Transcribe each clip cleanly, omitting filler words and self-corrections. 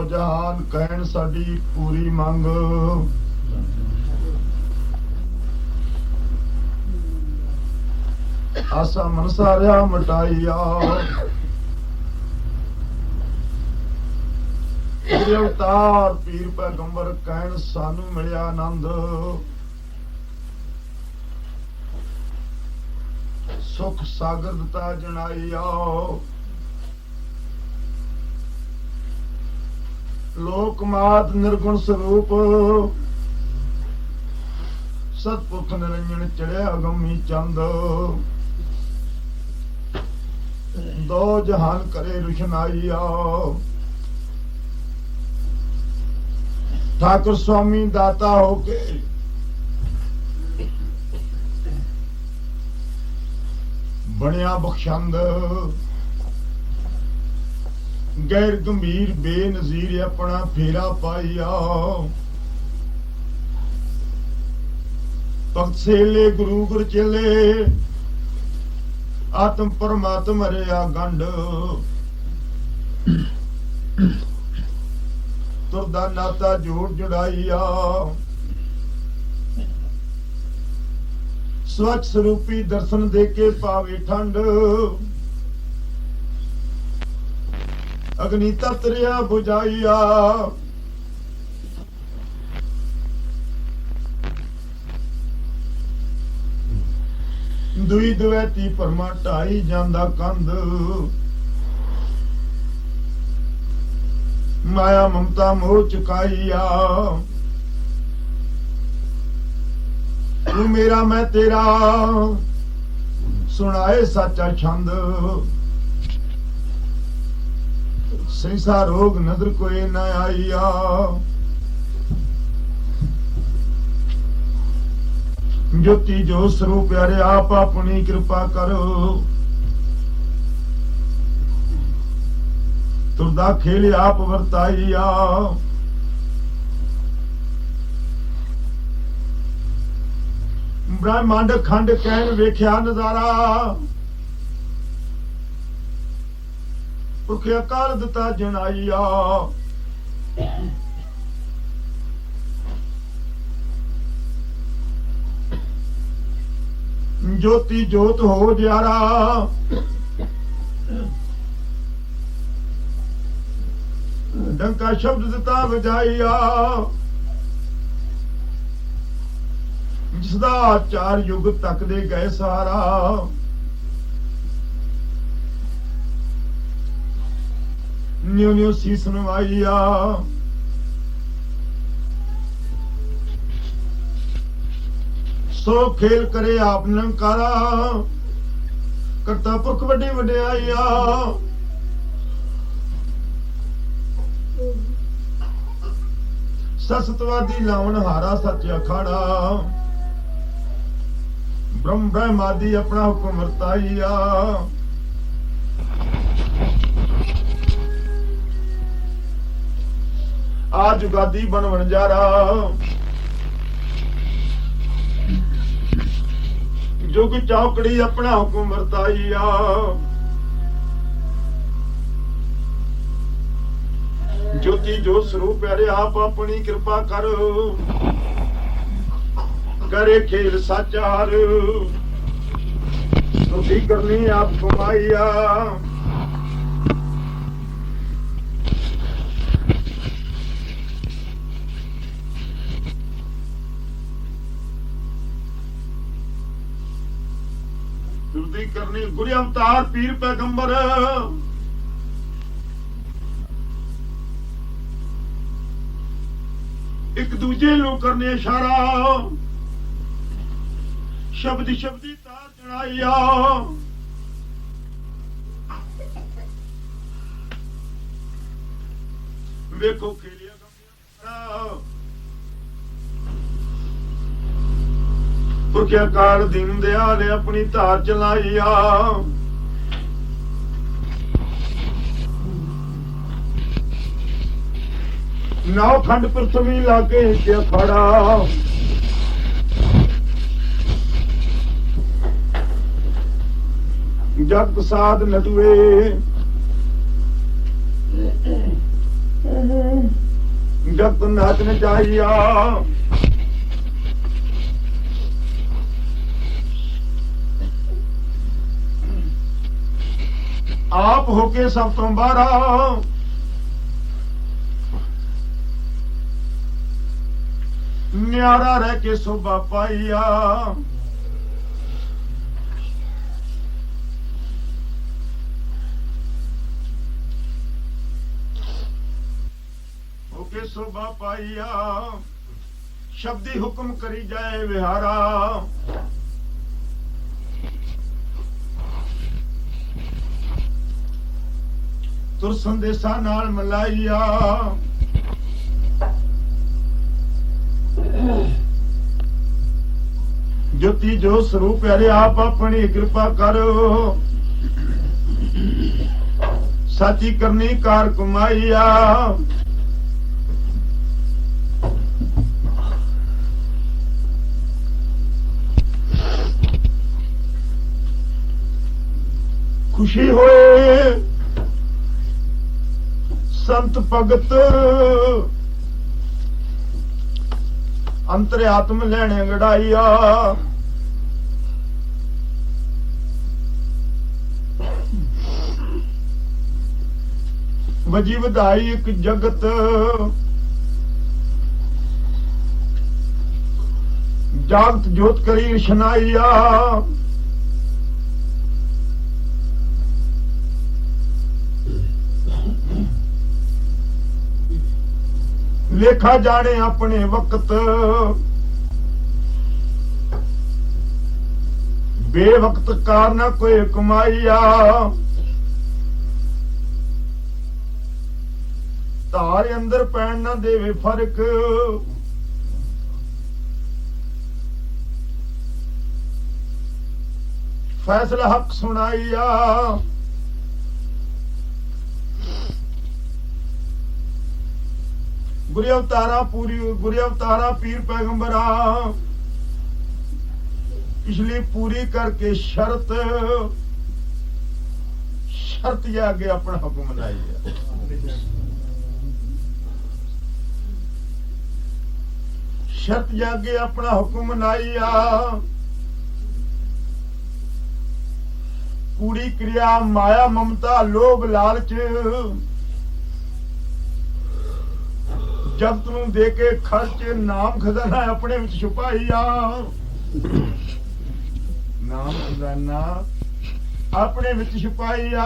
ਜਹਾਨ ਕਹਿਣ ਸਾਡੀ ਪੂਰੀ ਮੰਗ। ਆਸਾ ਮਨ ਸਾਰਿਆ ਮਟਾਈਆ। ਸ੍ਰੀ ਅਵਤਾਰ ਪੀਰ ਪੈਗੰਬਰ ਕਹਿਣ ਸਾਨੂੰ ਮਿਲਿਆ ਆਨੰਦ। ਸੁਖ ਸਾਗਰ ਦਿੱਤਾ ਜਣਾਈਆ। ਲੋਕ ਮਾਤ ਨਿਰਗੁਣ ਸਰੂਪ ਸਤਪੁਰਖ ਨਿਰੰਜਨ ਚੜਿਆ ਗੰਮੀ ਚੰਦ। ਦੋ ਜਹਾਨ ਕਰੇ ਰੁਸ਼ਨਾਈਆ। ਠਾਕੁਰ ਸਵਾਮੀ ਦਾਤਾ ਹੋ ਕੇ ਬਣਿਆ ਬਖਸ਼ੰਦ। ਗੈਰ ਗੰਭੀਰ ਬੇਨਜ਼ੀਰ ਆਪਣਾ ਫੇਰਾ ਪਾਈਆ। ਭਗਤ ਸੇਲੇ ਗੁਰੂ ਗੁਰ ਚੇਲੇ ਆਤਮ ਪਰਮਾਤਮ ਰਿਆ ਗੰਢ। ਤੁਰਦਾ ਨਾਤਾ ਜੋੜ ਜੁੜਾਈਆ। ਸਵੱਛ ਸਰੂਪੀ ਦਰਸ਼ਨ ਦੇ ਕੇ ਪਾਵੇ ਠੰਡ। ਅਗਨੀ ਤਤਰਿਆ ਬੁਝਾਈਆ। ਦੁਈ ਦਵੈਤੀ ਪਰਮਾ ਢਾਈ ਜਾਂਦਾ ਕੰਧ। ਮਾਇਆ ਮਮਤਾ ਮੋਹ ਚੁਕਾਈਆ। ਤੂੰ ਮੇਰਾ ਮੈਂ ਤੇਰਾ ਸੁਣਾਏ ਸਾਚਾ ਛੰਦ। ਸੰਸਾਰ ਰੋਗ ਨਦਰ ਕੋਈ ਨਾ ਆਈਆ। ਜੋਤੀ ਜੋ ਸਰੂਪ ਪਿਆਰੇ ਆਪ ਆਪਣੀ ਕਿਰਪਾ ਕਰੋ। ਤੁਰਦਾ ਖੇਲ ਆਪ ਵਰਤਾਈਆ। ਬ੍ਰਹਮੰਡ ਖੰਡ ਕਹਿਣ ਵੇਖਿਆ ਨਜ਼ਾਰਾ। ਭੁਖਿਆ ਕਾਲ ਦਿੱਤਾ ਜਣਾਈਆ। ਜੋਤੀ ਜੋਤ ਹੋ ਜਿਆਰਾ। ਡੰਕਾ ਸ਼ਬਦ ਦਿੱਤਾ ਵਜਾਈਆ। ਜਿਸਦਾ 4 ਯੁੱਗ ਤੱਕਦੇ ਗਏ ਸਾਰਾ। ਨਿਉ ਨਿਉ ਸੀਸ ਨਵਾਈਆ। ਸੋ ਖੇਲ ਕਰੇ ਆਪ ਨਿਰੰਕਾਰਾ। ਕਰਤਾ ਪੁਰਖ ਵੱਡੀ ਵਡਿਆਈਆ। ਸਤਵਾਦੀ ਲਾਵਣ ਹਾਰਾ ਸੱਚ ਅਖਾੜਾ। ਬ੍ਰਹਮ ਬ੍ਰਹਮਾਦੀ ਆਪਣਾ ਹੁਕਮ ਵਰਤਾਈਆ। ਆ ਜੁਗਾਦੀ ਬਨ ਵਣਜਾਰਾ। ਜੁਗ ਚੌਕੜੀ ਆਪਣਾ ਹੁਕਮ ਵਰਤਾਈਆ। ਜੋਤੀ ਜੋ ਸਰੂਪ ਪਿਆਰੇ ਆਪ ਆਪਣੀ ਕਿਰਪਾ ਕਰ। ਕਰੇ ਖੇਲ ਸਾਚਾਰ। ਤੁਸੀਂ ਕਰਨੀ ਆਪ ਕਮਾਈਆ। ਤੁਸੀਂ ਕਰਨੀ ਗੁਰੂ ਅਵਤਾਰ ਪੀਰ ਪੈਗੰਬਰ। ਇੱਕ ਦੂਜੇ ਨੂੰ ਕਰਨੇ ਇਸ਼ਾਰਾ। ਸ਼ਬਦੀ ਸ਼ਬਦੀ ਤਾਰ ਚੜਾਈਆ। ਵੇਖੋ ਖੇਲਿਆ ਪੁਰਖਿਆ ਕਾਰ ਦੀਨ ਦਿਆਲ ਨੇ ਆਪਣੀ ਧਾਰ ਚਲਾਈਆ। ਨੌ ਖੰਡ ਪ੍ਰਥਮੀ ਲਾਗੇ ਕੇ ਖੜਾ। ਜਗ ਪ੍ਰਸਾਦ ਨਦੂਏ जगत नाचने चाहिए आप होके सब तो बारा न्यारा रह के शोभा पाइया होके शोभा पाइया शब्दी हुक्म करी जाए विहारा तुर संदेशा नाल मलाइया ज्योति जो स्वरूप प्यारे आप अपनी कृपा करो साची करनी कार कुमाइया खुशी होए संत भगत अंतर आत्म लेने गड़ाइया वजी वधाई एक जगत जागत जोत करी शनाइया लेखा जाने अपने वक्त बेवक्त कारना कोई कमाइया तारे अंदर पैन ना देवे फर्क फैसला हक सुनाइया गुरु अवतारा पीर पैगंबरा इसलिए पूरी करके शर्त जाके अपना हुक्म लाई शर्त जाके अपना हुक्म मनाइया पूरी क्रिया माया ममता लोभ लालच जगत नूं दे के खर्च नाम खजाना अपने विच छुपाइया नाम खजाना अपने विच छुपाइया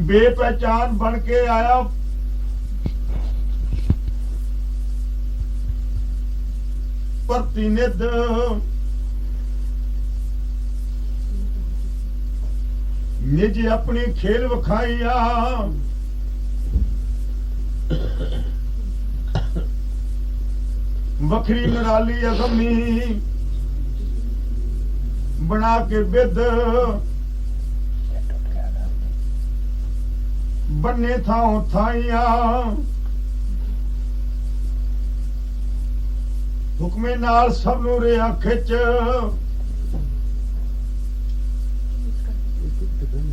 बेपहचान बन के आया प्रतिनिध निज अपनी खेल विखाइया वखरी निराली अगमी बना के बिद बन्ने थाओ थाइया हुक्मे नाल सब नूं रिया खिच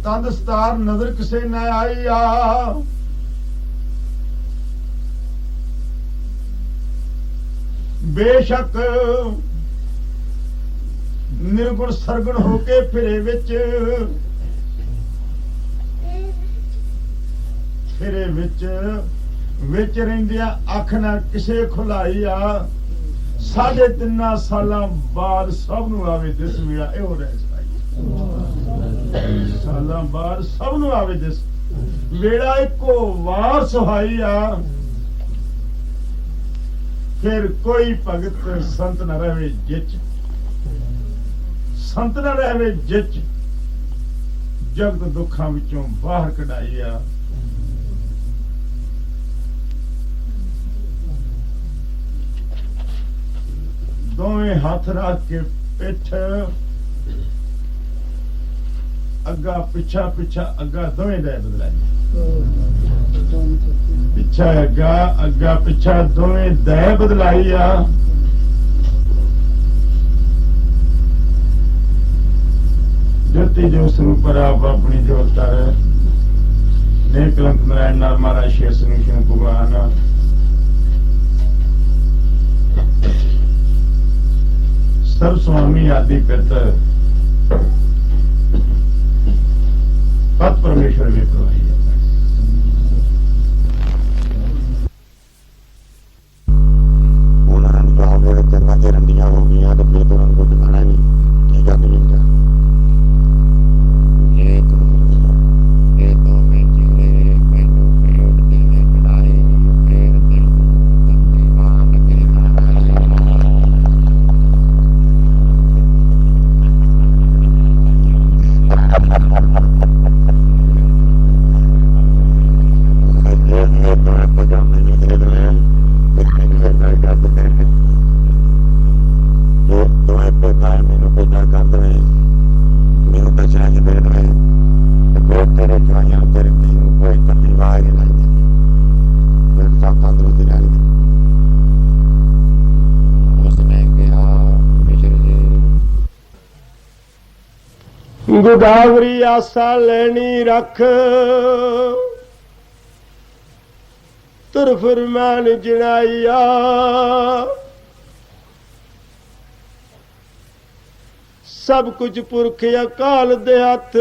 तंद सतार नजर किसे न आईया बेशक निर्गुण सरगुण होके फिरे विच रहिंदिया अख ना किसे खुलाईया 3.5 सालां बाद सब नूं आवे दिस मेरा इहो रह सालां बाद सब नूं आवे दिस मेरा एको वार सुहाईया फिर कोई भगत संत न रहे जिच संत न रहे जिच जगत दुखां विचों बाहर कढाईया दोवें हाथ रख के पिठ अग्गा पिछा पिछा अग्गा दोवें दे बदलाई पिछा अग्गा पिछा दोवें दे बदलाईया ज्योति जो स्वरूप आप अपनी ज्योत तर ने कलंक नारायण नार महाराज शेष निशु भगवान सर्व स्वामी आदि पितर पत परमेश्वर भी प्रवाही चंगा के रंडियां हो गई तो फिर तो उनको दिखाना नहीं ठीक है मिलेगा ये तो मैं चिड़े मैनू पेड़ देवे चढ़ाए फिर दिल सत्ती मान के ये तो है को जब मैंने दे दे मैनू पैदा कर दे मैनू बचा के दे दे बहुत तेरे जवाइयां तेरे नहीं कोई कभी वाह नहीं मैं सब तंदुरुस्ती रहेंगे उसने कहा मिश्र जी गोदावरी आसा लेनी रख तुर फरमान जनाइया सब कुछ पुरख अकाल दे हथ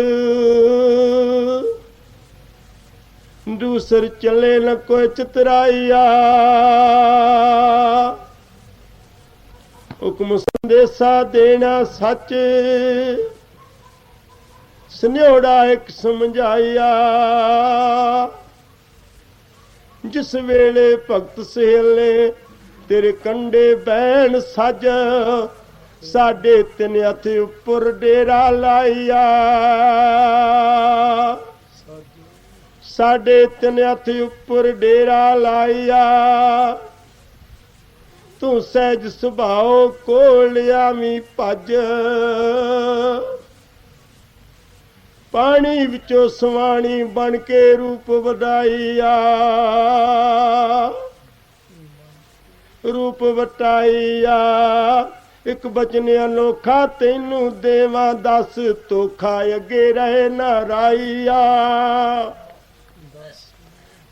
दूसर चले न कोई चतराइया हुक्म संदेशा देना सच सन्योड़ा एक समझाइया जिस वेले भगत सहेले तेरे कंडे बैन सज साडे तिन हथ उपर डेरा लाइया साडे तिन हथ उपर डेरा लाइया तू सहज सुभाओ कोलियामी भज पानी विचों सवाणी बन के रूप वडाइया रूप वटाइया एक बचन अनोखा तैनू देवा दस धोखा अगे रहे नाराइया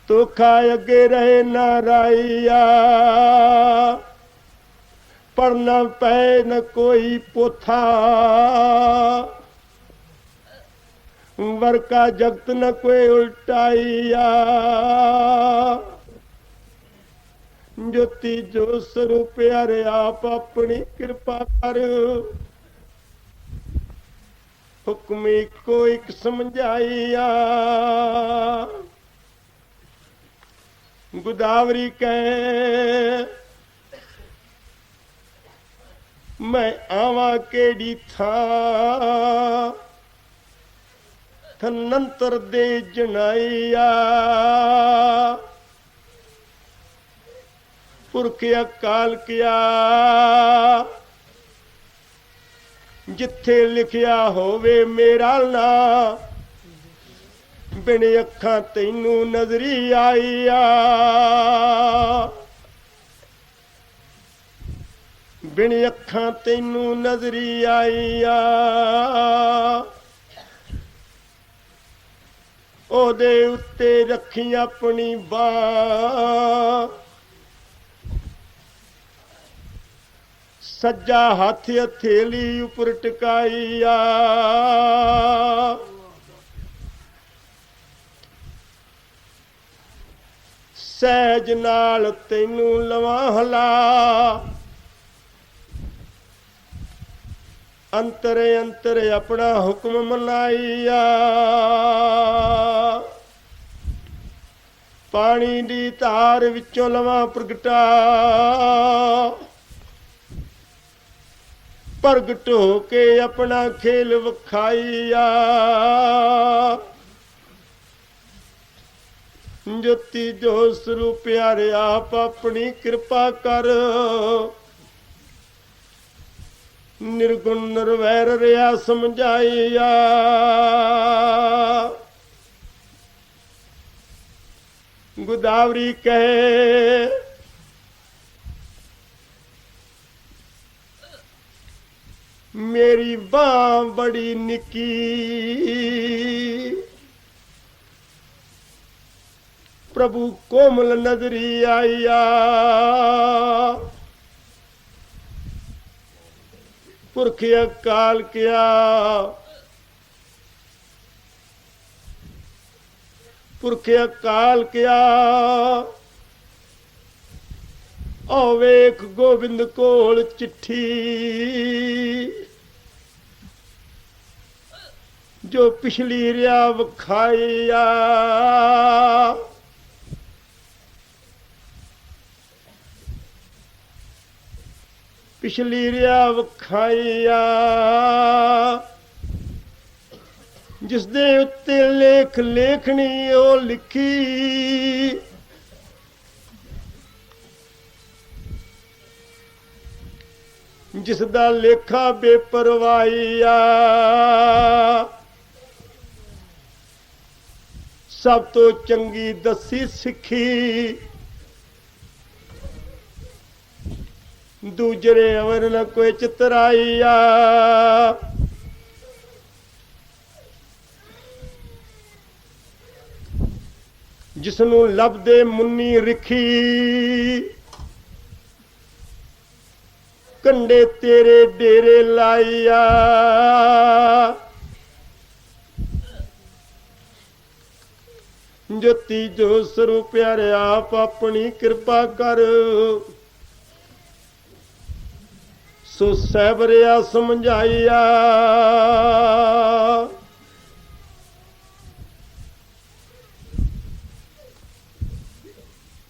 धोखा अगे रहे नाराइया पढ़ना पै न कोई पोथा वर्का जगत न कोई उल्टाइया ज्योति जो स्वरूप हरे आप अपनी कृपा कर हुक्म को एक समझाइया गोदावरी कह मैं आवा केड़ी था थनंतर दे जनाइया पुरख अकाल किया जिथे लिखिया होवे मेरा ना बिन अखां तैनू नजरी आईया बिन अखां तैनू नजरी आईया ओदे उत्ते रखी अपनी बांह सज्जा हाथ हथेली उपर टिकाइया सहज नाल तैनू लवा हला अंतरे अंतरे अपना हुक्म मनाइया पानी दी धार विचों लवा प्रगटा प्रगट होके अपना खेल वखाइया ज्योति जो स्वरूप प्यारे आप अपनी कृपा कर निर्गुण निर्वैर रहा समझाइया गोदावरी कहे मेरी बाँ बड़ी निकी, प्रभु कोमल नजरी आया, पुरख अकाल क्या, पुरख अकाल क्या, ओ वेख गोबिंद कोल चिट्ठी, जो पिछली रिया वखाइया, पिछली रिया वखाइया, जिस दे उत्ते लेख लेखनी ओ लिखी, जिस दा लेखा बेपरवाहिया, सब तो चंगी दसी सिखी, दूजरे अवर न कोई चितराइया, जिसनू लभदे मुन्नी रिखी, कंडे तेरे डेरे लाइया, ज्योति जो स्वरूप प्यारे आप अपनी कृपा कर, सो सैबरिया समझाइया,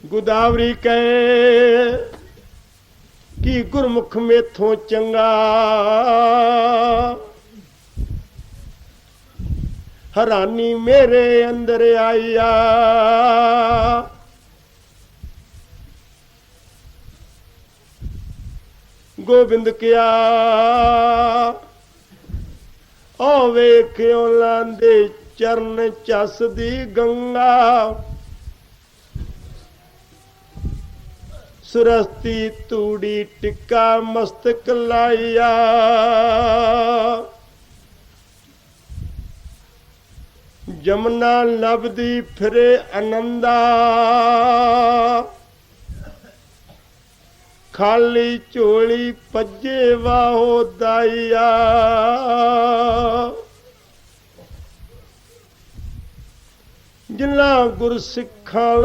गोदावरी कहे कि गुरमुख मेथों चंगा, हैरानी मेरे अंदर आईया, गोबिंद क्या ओ वेख्यो लांदे चरण चस दी गंगा, सुरस्ती तूड़ी टिक्का मस्तक लाइया, जमुना लभदी फिरे आनंदा, खाली झोली पज्जे वाहो दाइया, जिन्ना गुरसिखां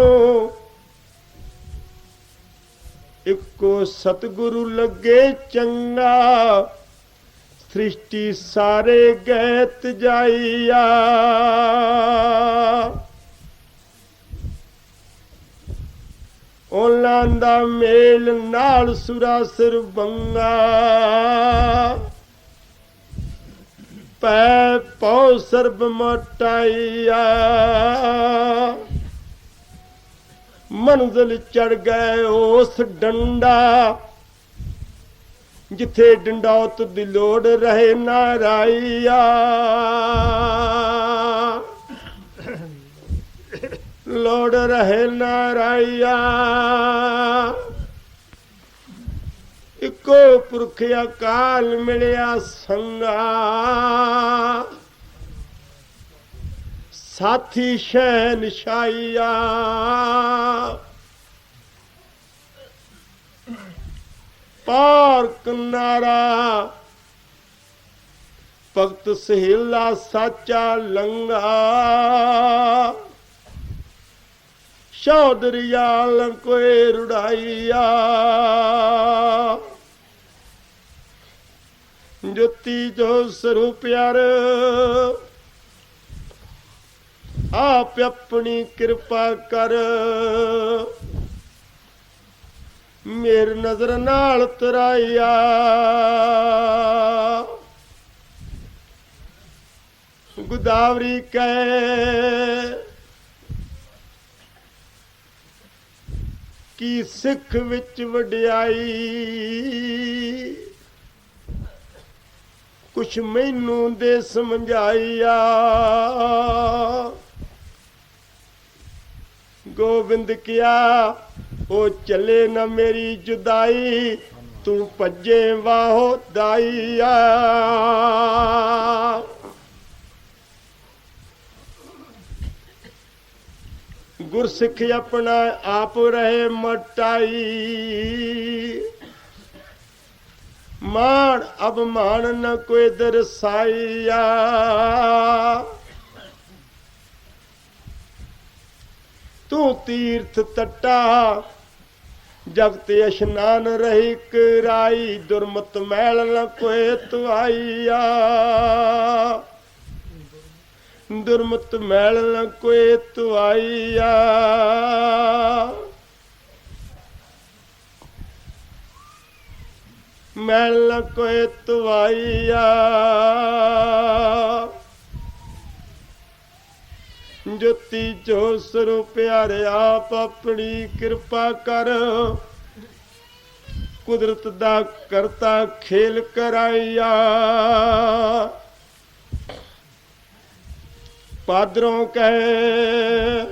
इको सतगुरु लगे चंगा, सृष्टि सारे गैत जाइया, ओलां दा मेल नाल सुरासर बंगा, पै पौ सर्ब मटाइया, मंजिल चढ़ गए उस डंडा, जिथे डंडौत दी लोड़ रहे ना राइया, लोड़ रहे ना राइया, इको पुरख अकाल मिलिया संगा, साथी शहनशाहिया, पार किनारा भगत सहेला साचा लंगा, चौधरियाल कोई रुड़ाइया, ज्योति जो स्वरूप प्यार आप अपनी कृपा कर, मेरी नजर नाल तराइया, गोदावरी कहे कि सिख विच वडियाई, कुछ मैनू दे समझाइया, गोबिंद किया ओ चले न मेरी जुदाई, ਤੂੰ ਭੱਜੇ ਵਾਹੋ ਦਾਈਆ। ਗੁਰਸਿੱਖ ਆਪਣਾ ਆਪ ਰਹੇ ਮਟਾਈ, ਮਾਣ ਅਭਮਾਨ ਨ ਕੋਈ ਦਰਸਾਈਆ। ਤੂੰ ਤੀਰਥ ਤੱਟਾ ਜਗਤ ਇਸ਼ਨਾਨ ਰਹੀ ਕਰਾਈ, ਦੁਰਮਤ ਮੈਲ ਨ ਕੋਈ ਧੁਆਈਆ। ਦੁਰਮਤ ਮੈਲ ਨ ਕੋਈ ਧੁਆਈਆ। ਮੈਲ ਨ ਕੋਈ ਧੁਆਈਆ। ਜੋਤੀ ਜੋ ਸਰੂਪ ਪਿਆਰੇ ਆਪ ਆਪਣੀ ਕਿਰਪਾ ਕਰ, ਕੁਦਰਤ ਦਾ ਕਰਤਾ ਖੇਲ ਕਰਾਈਆ। ਪਾਦਰੋਂ ਕਹੇ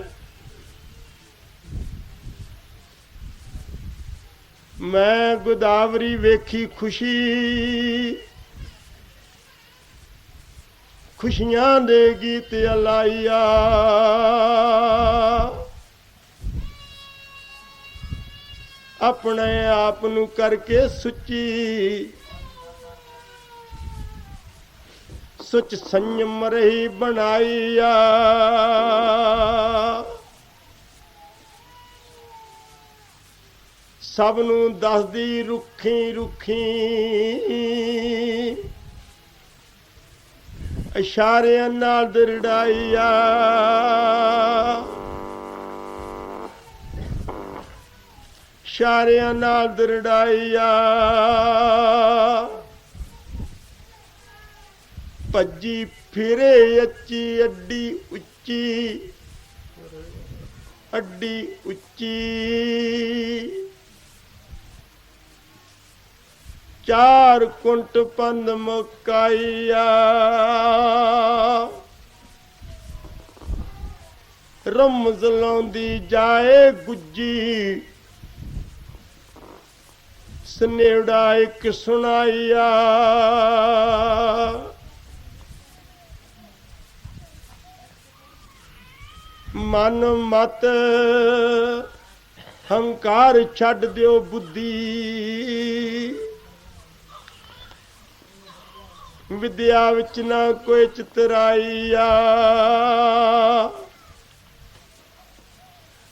ਮੈਂ ਗੋਦਾਵਰੀ ਵੇਖੀ ਖੁਸ਼ੀ, ਖੁਸ਼ੀਆਂ ਦੇ ਗੀਤ ਅਲਾਈਆ। ਆਪਣੇ ਆਪ ਨੂੰ ਕਰਕੇ ਸੁੱਚੀ, ਸੁਚ ਸੰਯਮ ਰਹੀ ਬਣਾਈਆ। ਸਭ ਨੂੰ ਦੱਸਦੀ ਰੁੱਖੀ ਰੁੱਖੀ, ਇਸ਼ਾਰਿਆਂ ਨਾਲ ਦਰੜਾਈਆ। ਇਸ਼ਾਰਿਆਂ ਨਾਲ ਦਰੜਾਈਆ। ਭੱਜੀ ਫਿਰੇ ਅੱਚੀ ਅੱਡੀ ਉੱਚੀ, ਅੱਡੀ ਉੱਚੀ। ਚਾਰ ਕੁੰਟ ਪੰਧ ਮੁਕਾਈਆ। ਰਮਜ਼ ਲਾਉਂਦੀ ਜਾਏ ਗੁੱਜੀ, ਸਨੇੜਾ ਇੱਕ ਸੁਣਾਈਆ। ਮਨ ਮਤ ਹੰਕਾਰ ਛੱਡ ਦਿਓ ਬੁੱਧੀ, ਵਿਦਿਆ ਵਿੱਚ ਨਾ ਕੋਈ ਚਤਰਾਈਆ।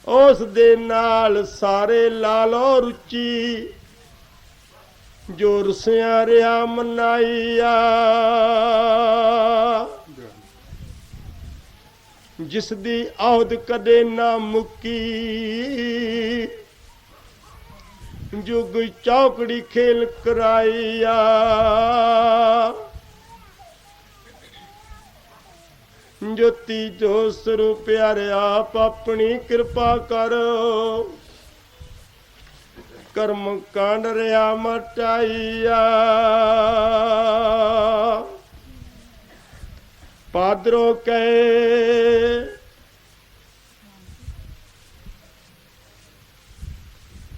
ਉਸ ਦੇ ਨਾਲ ਸਾਰੇ ਲਾ ਲੋ ਰੁਚੀ, ਜੋ ਰੁਸਿਆ ਰਿਹਾ ਮਨਾਈਆ। ਜਿਸ ਦੀ ਆਹੁਦ ਕਦੇ ਨਾ ਮੁੱਕੀ, ਜੁਗ ਚੌਕੜੀ ਖੇਲ ਕਰਾਈਆ। ਜੋਤੀ ਜੋ ਸਰੂਪ ਪਿਆਰੇ ਆਪ ਆਪਣੀ ਕਿਰਪਾ ਕਰ, ਕਰਮ ਕਾਂਡ ਰਿਆ ਮਟਾਈਆ। ਪਾਦਰੋਂ ਕਹੇ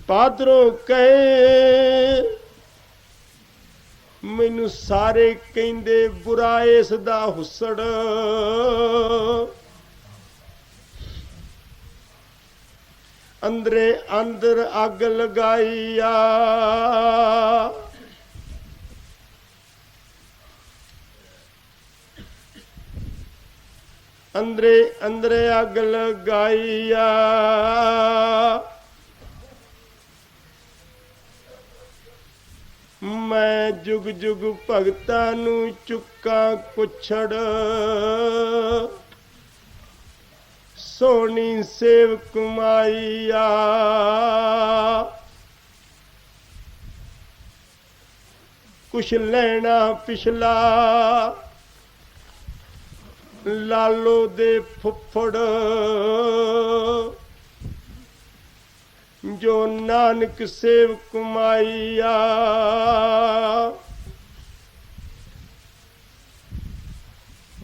ਪਾਦਰੋਂ ਕਹੇ ਮੈਨੂੰ ਸਾਰੇ ਕਹਿੰਦੇ ਬੁਰਾ ਇਸ ਦਾ ਹੁਸੜ, ਅੰਦਰੇ ਅੰਦਰ ਅੱਗ ਲਗਾਈਆ। ਅੰਦਰੇ ਅੰਦਰੇ ਅੱਗ ਲਗਾਈਆ। ਮੈਂ ਜੁਗ ਜੁਗ ਭਗਤਾਂ ਨੂੰ ਚੁੱਕਾਂ ਕੁਛੜ, ਸੋਹਣੀ ਸੇਵ ਕਮਾਈਆ। ਕੁਛ ਲੈਣਾ ਪਿਛਲਾ ਲਾਲੋ ਦੇ ਫੁੱਫੜ, ਜੋ ਨਾਨਕ ਸੇਵ ਕਮਾਈਆ।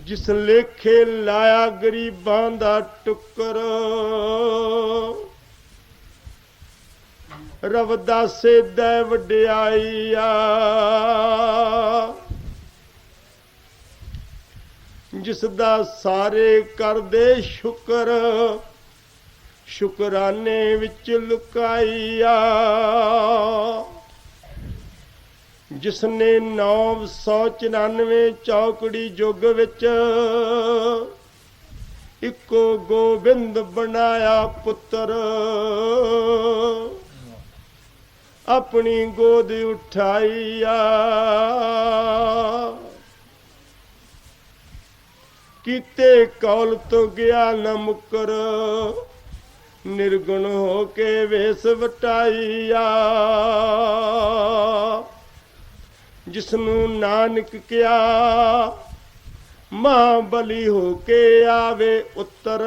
ਜਿਸ ਲੇਖੇ ਲਾਇਆ ਗਰੀਬਾਂ ਦਾ ਟੁੱਕਰ, ਰਵਦਾਸੇ ਦੈ ਵਡਿਆਈ ਆ। ਜਿਸ ਦਾ ਸਾਰੇ ਕਰਦੇ ਸ਼ੁਕਰ, ਸ਼ੁਕਰਾਨੇ ਵਿੱਚ ਲੁਕਾਈ ਆ। ਜਿਸਨੇ 994 ਚੌਕੜੀ ਯੁੱਗ ਵਿੱਚ ਇੱਕੋ ਗੋਬਿੰਦ ਬਣਾਇਆ ਪੁੱਤਰ, ਆਪਣੀ ਗੋਦ ਉਠਾਈ ਆ। ਕੀਤੇ ਕੌਲ ਤੋਂ ਗਿਆ ਨ ਮੁਕਰ, ਨਿਰਗੁਣ ਹੋ ਕੇ ਵੇਸ ਵਟਾਈ ਆ। ਜਿਸਨੂੰ ਨਾਨਕ ਕਿਆ ਮਾਂ ਬਲੀ ਹੋ ਕੇ ਆਵੇ ਉੱਤਰ,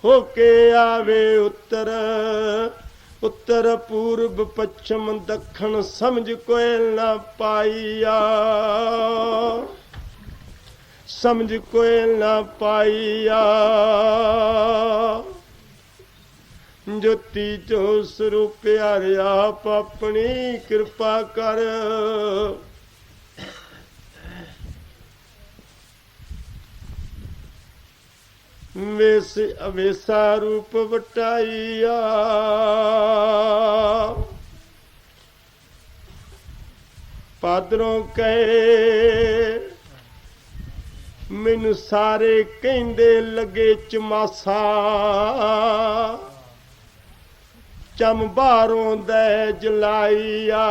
ਹੋ ਕੇ ਆਵੇ ਉੱਤਰ। ਉੱਤਰ ਪੂਰਬ ਪੱਛਮ ਦੱਖਣ ਸਮਝ ਕੋਈ ਨਾ ਪਾਈਆ, ਸਮਝ ਕੋਈ ਨਾ ਪਾਈਆ। ਜੋਤੀ ਜੋ ਸਰੂਪ ਪਿਆਰਿਆ ਆਪ ਆਪਣੀ ਕਿਰਪਾ ਕਰ। ਵੇਸ ਅਵੇਸਾ ਰੂਪ ਵਟਾਈਆ। ਪਾਦਰੋਂ ਕਹੇ ਮੈਨੂੰ ਸਾਰੇ ਕਹਿੰਦੇ ਲੱਗੇ ਚਮਾਸਾ, ਚਮ ਬਾਹਰੋਂ ਦੈ ਜਲਾਈਆ।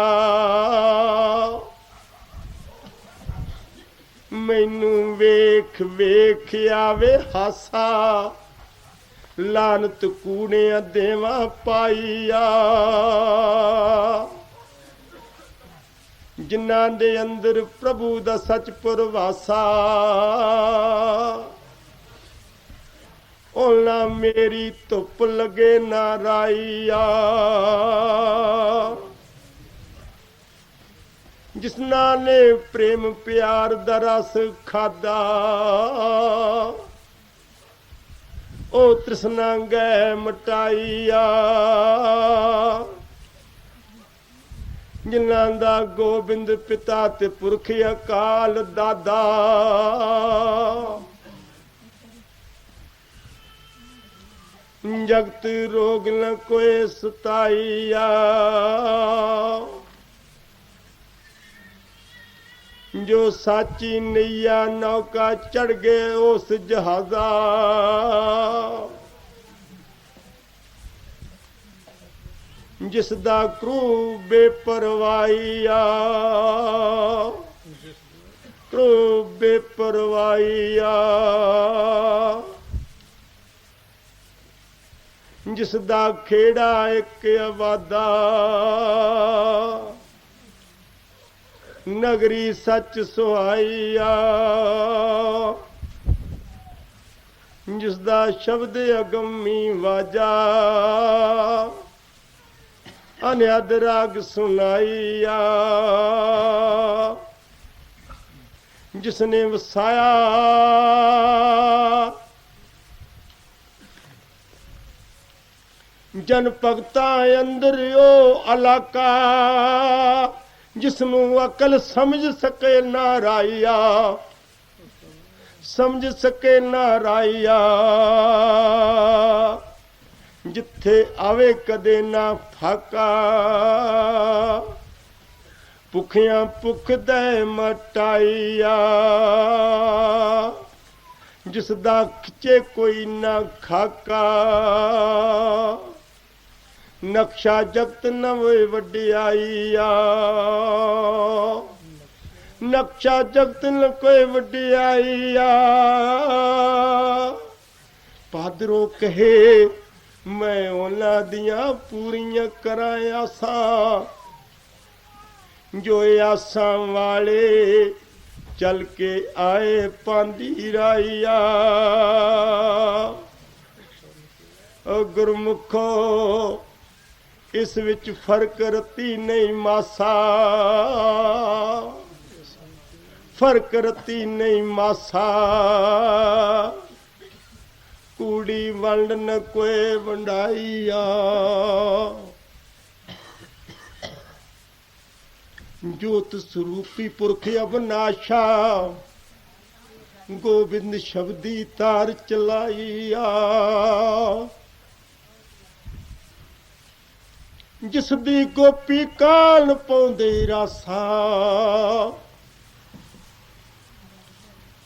ਮੈਨੂੰ ਵੇਖ ਵੇਖ ਆਵੇ ਹਾਸਾ, ਲਾਨਤ ਕੂੜਿਆਂ ਦੇਵਾਂ ਪਾਈਆ। ਜਿਨ੍ਹਾਂ ਦੇ ਅੰਦਰ ਪ੍ਰਭੂ ਦਾ ਸੱਚ ਪਰਵਾਸਾ, ਉਹਨਾਂ ਮੇਰੀ ਧੁੱਪ ਲੱਗੇ ਨਾ ਰਾਈਆ। ਜਿਸਨਾਂ ਨੇ ਪ੍ਰੇਮ ਪਿਆਰ ਦਾ ਰਸ ਖਾਦਾ, ਉਹ ਤ੍ਰਿਸ਼ਨਾ ਗਏ ਮਟਾਈਆ। ਜਿਨ੍ਹਾਂ ਦਾ ਗੋਬਿੰਦ ਪਿਤਾ ਤੇ ਪੁਰਖ ਅਕਾਲ ਦਾਦਾ, ਜਗਤ ਰੋਗ ਨ ਕੋਏ ਸਤਾਈਆ। ਜੋ ਸਾਚੀ ਨਈਆ ਨੌਕਾ ਚੜ ਗਏ ਉਸ ਜਹਾਜ਼ਾ, ਜਿਸ ਦਾ ਕਰੂ ਬੇਪਰਵਾਹੀਆ, ਕਰੂ ਬੇਪਰਵਾਹੀਆ। ਜਿਸ ਦਾ ਖੇੜਾ ਇੱਕ ਆਵਾਦਾ, ਨਗਰੀ ਸੱਚ ਸੁਹਾਈਆ। ਜਿਸ ਦਾ ਸ਼ਬਦ ਅਗੰਮੀ ਵਾਜਾ, ਅਨਿਆਦ ਰਾਗ ਸੁਨਾਈਆ। ਜਿਸ ਨੇ ਵਸਾਇਆ ਜਨ ਭਗਤਾਂ ਅੰਦਰ ਉਹ ਇਲਾਕਾ, ਜਿਸਨੂੰ ਅਕਲ ਸਮਝ ਸਕੇ ਨਾ ਰਾਈਆ, ਸਮਝ ਸਕੇ ਨਾ ਰਾਈਆ। ਜਿੱਥੇ ਆਵੇ ਕਦੇ ਨਾ ਫਾਕਾ, ਭੁੱਖਿਆਂ ਭੁੱਖ ਦੇ ਮਟਾਈਆ। ਜਿਸ ਦਾ ਖਿੱਚੇ ਕੋਈ ਨਾ ਖਾਕਾ, ਨਕਸ਼ਾ ਜਗਤ ਨਵੇਂ ਵਡਿਆਈਆ। ਨਕਸ਼ਾ ਜਗਤ ਨ ਕੋਈ ਵਡਿਆਈਆ। ਪਾਦਰੋਂ ਕਹੇ ਮੈਂ ਉਹਨਾਂ ਦੀਆਂ ਪੂਰੀਆਂ ਕਰਾਂ ਆਸਾਂ, ਜੋ ਆਸਾਂ ਵਾਲੇ ਚੱਲ ਕੇ ਆਏ ਪਾਂਦੀ ਰਾਈਆ। ਗੁਰਮੁਖੋ ਇਸ ਵਿੱਚ ਫਰਕ ਰਤੀ ਨਹੀਂ ਮਾਸਾ, ਫਰਕ ਰਤੀ ਨਹੀਂ ਮਾਸਾ। ਕੂੜੀ ਵੰਡ ਨ ਕੋਏ ਵੰਡਾਈਆ। ਜੋਤ ਸਰੂਪੀ ਪੁਰਖ ਅਬਨਾਸ਼ਾ, ਗੋਬਿੰਦ ਸ਼ਬਦੀ ਤਾਰ ਚਲਾਈਆ। ਜਿਸ ਦੀ ਗੋਪੀ ਕਾਲ ਪਾਉਂਦੇ ਰਾਸਾ,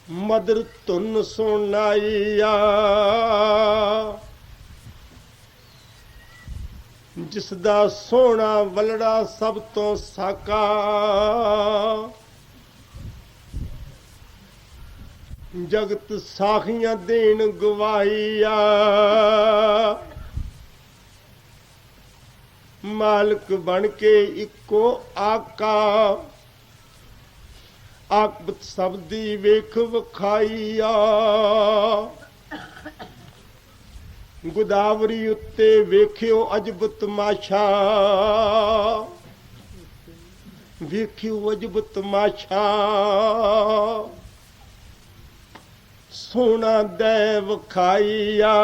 ਮਦਰ ਧੁਨ ਸੁਣਾਈਆ। ਜਿਸ ਦਾ ਸੋਹਣਾ ਵਲੜਾ ਸਭ ਤੋਂ ਸਾਕਾ, ਜਗਤ ਸਾਖੀਆਂ ਦੇਣ ਗਵਾਈਆ। ਮਾਲਕ ਬਣ ਕੇ ਇੱਕੋ ਆਕਾ, ਆਕਬਤ ਸਭ ਦੀ ਵੇਖ ਵਿਖਾਈਆ। ਗੋਦਾਵਰੀ ਉੱਤੇ ਵੇਖਿਓ ਅਜਬ ਤਮਾਸ਼ਾ, ਵੇਖਿਓ ਅਜਬ ਤਮਾਸ਼ਾ। ਸੋਹਣਾ ਦੇ ਵਿਖਾਈਆ,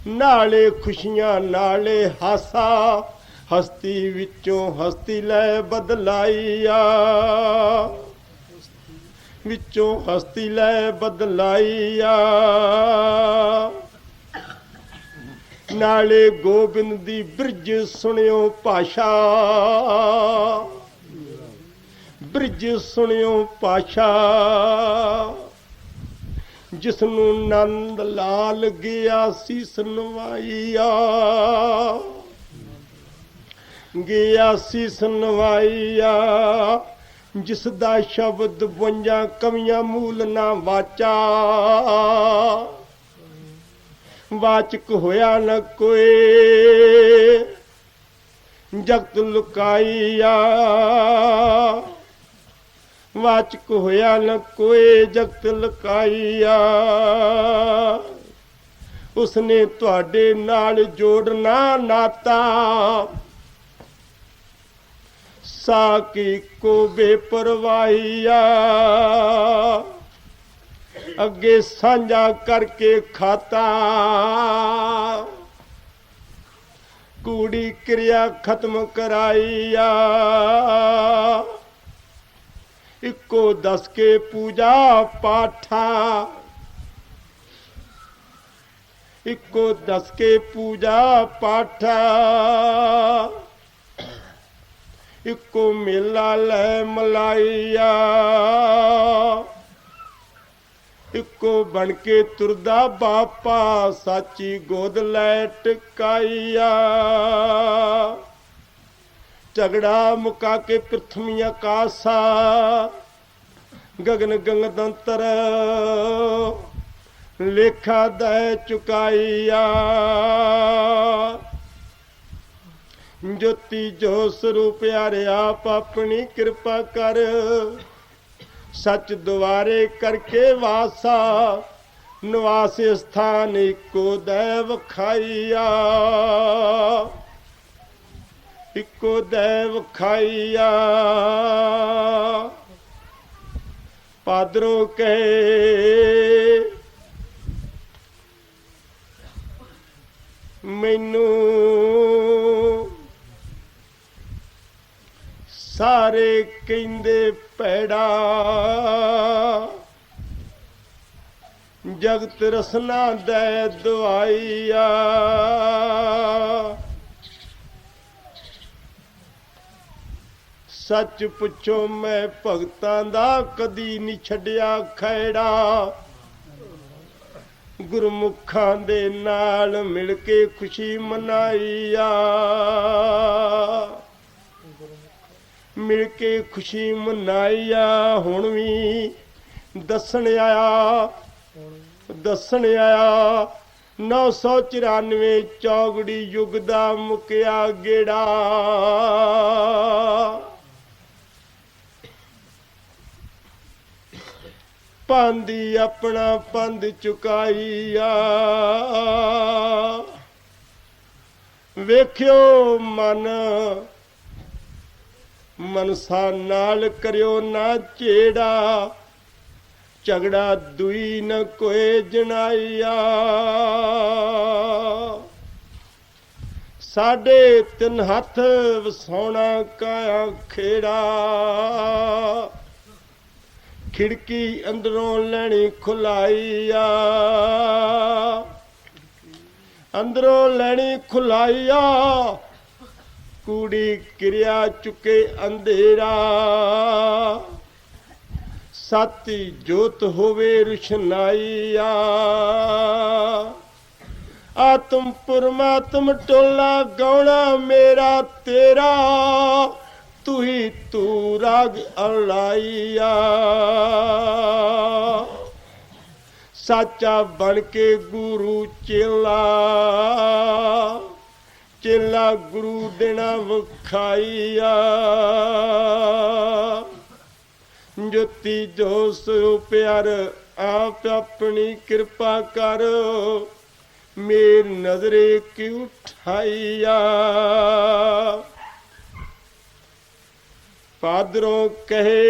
ਨਾਲੇ ਖੁਸ਼ੀਆਂ ਨਾਲੇ ਹਾਸਾ। ਹਸਤੀ ਵਿੱਚੋਂ ਹਸਤੀ ਲੈ ਬਦਲਾਈਆ, ਵਿੱਚੋਂ ਹਸਤੀ ਲੈ ਬਦਲਾਈਆ। ਨਾਲੇ ਗੋਬਿੰਦ ਦੀ ਬਿਰਜ ਸੁਣਿਓ ਭਾਸ਼ਾ, ਬਿਰਜ ਸੁਣਿਓ ਭਾਸ਼ਾ। ਜਿਸ ਨੂੰ ਨੰਦ ਲਾਲ ਗਿਆ ਸੀਸ ਨਵਾਈਆ, ਗਿਆ ਸੀਸ ਨਵਾਈਆ। ਜਿਸ ਦਾ ਸ਼ਬਦ 52 ਕਵੀਆਂ ਮੂਲ ਨਾ ਵਾਚਾ, ਵਾਚਕ ਹੋਇਆ ਨ ਕੋਏ ਜਗਤ ਲੁਕਾਈਆ। ਵਾਚਕ ਹੋਇਆ ਨ ਕੋਏ ਜਗਤ ਲੁਕਾਈਆ। ਉਸਨੇ ਤੁਹਾਡੇ ਨਾਲ ਜੋੜਨਾ ਨਾਤਾ, ਸਾਕੀ ਕੋ ਬੇਪਰਵਾਹੀਆ। ਅੱਗੇ ਸਾਂਝਾ ਕਰਕੇ ਖਾਤਾ, ਕੂੜੀ ਕਿਰਿਆ ਖਤਮ ਕਰਾਈਆ। ਇੱਕੋ ਦੱਸ ਕੇ ਪੂਜਾ ਪਾਠਾ, ਇੱਕੋ ਦੱਸ ਕੇ ਪੂਜਾ ਪਾਠਾ। ਇੱਕੋ ਮੇਲਾ ਲੈ ਮਲਾਈਆ, ਇੱਕੋ ਬਣ ਕੇ ਤੁਰਦਾ ਬਾਪਾ। ਸਾਚੀ ਗੋਦ ਲੈ ਟਿਕਾਈਆ। ਝਗੜਾ ਮੁਕਾ ਕੇ ਪ੍ਰਿਥਵੀ ਆਕਾਸਾ, ਗਗਨ ਗੰਗਦੰਤਰ ਲੇਖਾ ਦੇ ਚੁਕਾਈਆ। ਜੋਤੀ ਜੋ ਸਰੂਪ ਪਿਆਰਿਆ, ਆਪ ਆਪਣੀ ਕਿਰਪਾ ਕਰ। ਸੱਚ ਦੁਆਰੇ ਕਰਕੇ ਵਾਸਾ, ਨਿਵਾਸ ਸਥਾਨ ਇੱਕੋ ਦੇ ਵਿਖਾਈਆ। ਇੱਕੋ ਦੇ ਵਿਖਾਈਆ। ਪਾਦਰੋਂ ਕਹੇ ਮੈਨੂੰ ਸਾਰੇ ਕਹਿੰਦੇ ਭੈੜਾ, ਜਗਤ ਰਸਨਾ ਦੇ ਦਵਾਈਆ। ਸੱਚ ਪੁੱਛੋ ਮੈਂ ਭਗਤਾਂ ਦਾ ਕਦੀ ਨਹੀਂ ਛੱਡਿਆ ਖੈੜਾ। ਗੁਰਮੁਖਾਂ ਦੇ ਨਾਲ ਮਿਲ ਕੇ ਖੁਸ਼ੀ ਮਨਾਈਆ। ਮਿਲ ਕੇ ਖੁਸ਼ੀ ਮਨਾਈਆ। ਹੁਣ ਵੀ ਦੱਸਣ ਆਇਆ, ਦੱਸਣ ਆਇਆ 994 ਚੌਗੜੀ ਯੁੱਗ ਦਾ ਮੁਕਿਆ ਗੇੜਾ। ਪਾਂਦੀ ਆਪਣਾ ਪੰਧ ਚੁਕਾਈਆ। ਵੇਖਿਓ ਮਨ ਮਨਸਾ ਨਾਲ ਕਰਿਓ ਨਾ ਝੇੜਾ। ਝਗੜਾ ਦੁਈ ਨ ਕੋਏ ਜਣਾਈਆ। ਸਾਡੇ ਤਿੰਨ ਹੱਥ ਵਸਾਉਣਾ ਕਾਇਆ ਖੇੜਾ, ਖਿੜਕੀ ਅੰਦਰੋਂ ਲੈਣੀ ਖੁਲਾਈਆ, ਅੰਦਰੋਂ ਲੈਣੀ ਖੁਲਾਈਆ। ਕੂੜੀ ਕਿਰਿਆ ਚੁੱਕੇ ਅੰਧੇਰਾ, ਸਾਤੀ ਜੋਤ ਹੋਵੇ ਰੁਸ਼ਨਾਈਆ। ਆਤਮ ਪਰਮਾਤਮ ਟੋਲਾ ਗਾਉਣਾ ਮੇਰਾ ਤੇਰਾ, ਤੂੰ ਹੀ ਤੂੰ ਰਾਗ ਅਲਾਈਆ। ਸਾਚਾ ਬਣ ਕੇ ਗੁਰੂ ਚੇਲਾ, ਚੇਲਾ ਗੁਰੂ ਦੇਣਾ ਵਿਖਾਈਆ। ਜੋਤੀ ਜੋ ਸੋ ਪਿਆਰ ਆਪ ਆਪਣੀ ਕਿਰਪਾ ਕਰ, ਮੇਰ ਨਜ਼ਰੇ ਕਿਉ ਠਾਈਆ। ਪਾਦਰੋਂ ਕਹੇ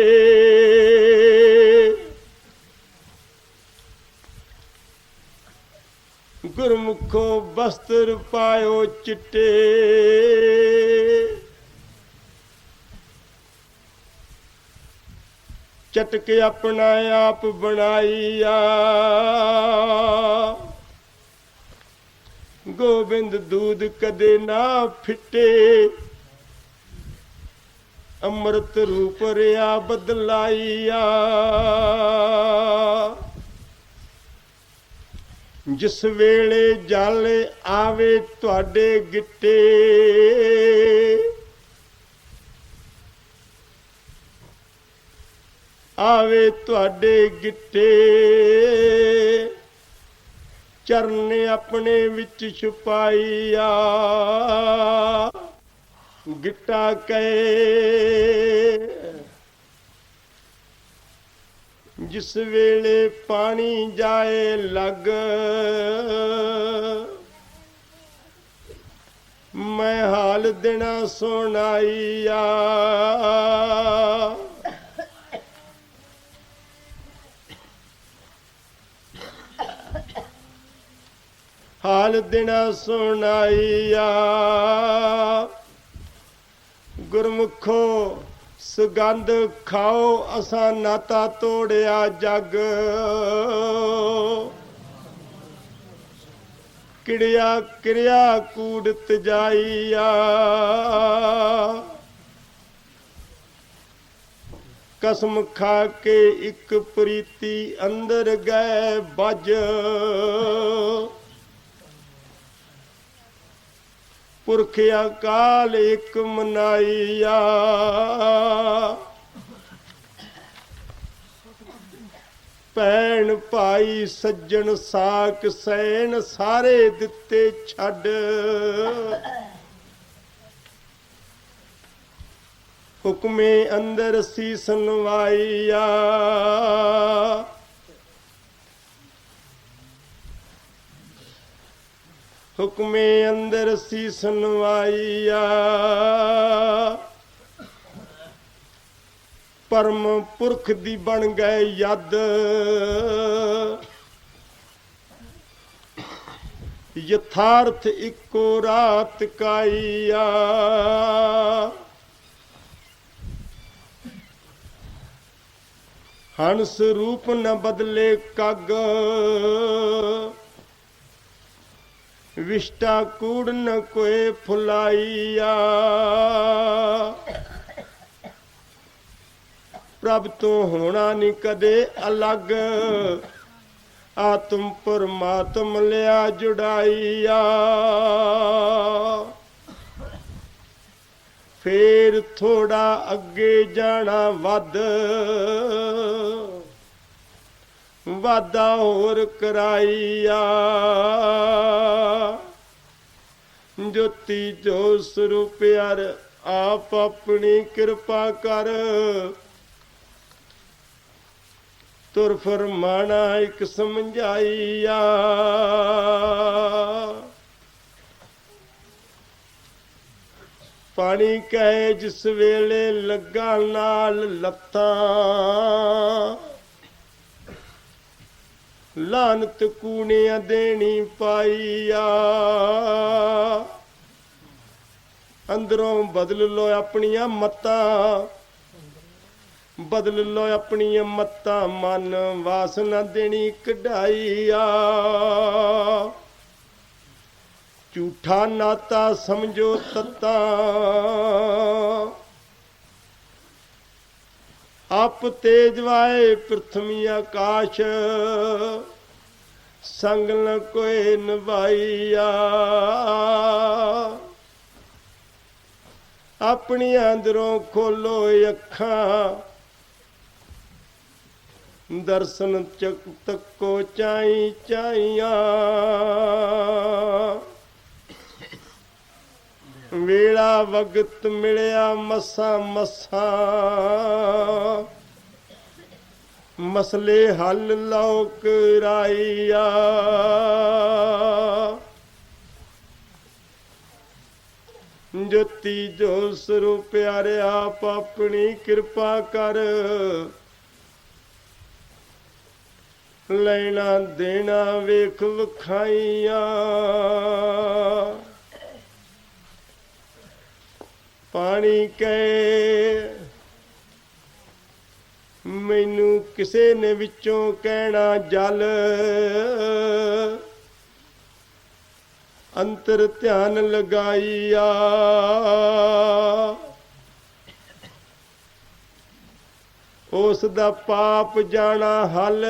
ਗੁਰਮੁਖੋ ਬਸਤਰ ਪਾਇਓ ਚਿੱਟੇ, ਚਟਕ ਆਪਣਾ ਆਪ ਬਣਾਈਆ। ਗੋਬਿੰਦ ਦੂਧ ਕਦੇ ਨਾ ਫਿੱਟੇ, ਅੰਮ੍ਰਿਤ ਰੂਪ ਰਿਆ ਬਦਲਾਈਆ। ਜਿਸ ਵੇਲੇ ਜਲ ਆਵੇ ਤੁਹਾਡੇ ਗਿੱਟੇ, ਆਵੇ ਤੁਹਾਡੇ ਗਿੱਟੇ। ਚਰਨ ਆਪਣੇ ਵਿੱਚ ਛੁਪਾਈਆ, ਗਿੱਟਾ ਕਹੇ ਜਿਸ ਵੇਲੇ ਪਾਣੀ ਜਾਏ ਲੱਗ, ਮੈਂ ਹਾਲ ਦੇਣਾ ਸੁਣਾਈਆ। ਹਾਲ ਦੇਣਾ ਸੁਣਾਈਆ। ਗੁਰਮੁਖੋ ਸੁਗੰਧ ਖਾਓ, ਅਸਾਂ ਨਾਤਾ ਤੋੜਿਆ ਜਗ। ਕਿੜਿਆ ਕਿਰਿਆ ਕੂੜਤ ਜਾਈਆ। ਕਸਮ ਖਾ ਕੇ ਇੱਕ ਪ੍ਰੀਤੀ ਅੰਦਰ ਗਏ ਬੱਜ। ਪੁਰਖ ਅਕਾਲ ਇੱਕ ਮਨਾਈਆ। ਭੈਣ ਭਾਈ ਸੱਜਣ ਸਾਕ ਸੈਨ ਸਾਰੇ ਦਿੱਤੇ ਛੱਡ। ਹੁਕਮੇ ਅੰਦਰ ਸੀ ਸੁਨਵਾਈਆ। ਹੁਕਮੇ ਅੰਦਰ ਸੀ ਸੁਨਵਾਈਆ। ਪਰਮ ਪੁਰਖ ਦੀ ਬਣ ਗਏ ਯਦ। ਯਥਾਰਥ ਇੱਕੋ ਰਾਤ ਕਾਈਆ। ਹੰਸ ਰੂਪ ਨ ਬਦਲੇ ਕੱਗ। ਵਿਸ਼ਟਾ ਕੂੜ ਨ ਕੋਏ ਫੁਲਾਈਆ। ਪ੍ਰਭ ਤੋਂ ਹੋਣਾ ਨੀ ਕਦੇ ਅਲੱਗ। ਆਤਮ ਪਰਮਾਤਮ ਲਿਆ ਜੁੜਾਈਆ। ਫੇਰ ਥੋੜਾ ਅੱਗੇ ਜਾਣਾ ਵੱਧ। ਵਾਦਾ ਹੋਰ ਕਰਾਈਆ। ਜੋਤੀ ਜੋ ਸਰੂਪ ਪਿਆਰ ਆਪ ਆਪਣੀ ਕਿਰਪਾ ਕਰ। ਤੁਰ ਫਰਮਾਣਾ ਇੱਕ ਸਮਝਾਈਆ। ਪਾਣੀ ਕਹੇ ਜਿਸ ਵੇਲੇ ਲੱਗਾ ਨਾਲ ਲੱਤਾਂ। ਲਾਨਤ ਕੂਣਿਆਂ ਦੇਣੀ ਪਾਈਆ। ਅੰਦਰੋਂ ਬਦਲ ਲੋ ਆਪਣੀਆਂ ਮੱਤਾਂ, ਬਦਲ ਲੋ ਆਪਣੀਆਂ ਮੱਤਾਂ, ਮਨ ਵਾਸਨਾ ਦੇਣੀ ਕਢਾਈਆ। ਝੂਠਾ ਨਾਤਾ ਸਮਝੋ ਤੱਤਾ, ਆਪ ਤੇਜ ਵਾਏ ਪ੍ਰਥਮੀ ਆਕਾਸ਼, ਸੰਗ ਨ ਕੋਏ ਨਿਭਾਈਆ। ਆਪਣੀਆਂ ਅੰਦਰੋਂ ਖੋਲੋ ਅੱਖਾਂ, ਦਰਸ਼ਨ ਚੱਕ ਤੱਕੋ ਚਾਈ ਚਾਈਆਂ। ਵੇਲਾ ਵਕਤ ਮਿਲਿਆ ਮਸਾਂ ਮਸਾਂ, ਮਸਲੇ ਹੱਲ ਲਓ ਕਰਾਈਆ। ਜੋਤੀ ਜੋ ਸਰੂਪ ਪਿਆਰੇ ਆਪ ਆਪਣੀ ਕਿਰਪਾ ਕਰ, ਲੈਣਾ ਦੇਣਾ ਵੇਖ ਵਿਖਾਈਆਂ। ਪਾਣੀ ਕਹੇ ਮੈਨੂੰ ਕਿਸੇ ਨੇ ਵਿੱਚੋਂ ਕਹਿਣਾ ਜਲ, ਅੰਤਰ ਧਿਆਨ ਲਗਾਈਆ। ਉਸ ਦਾ ਪਾਪ ਜਾਣਾ ਹੱਲ,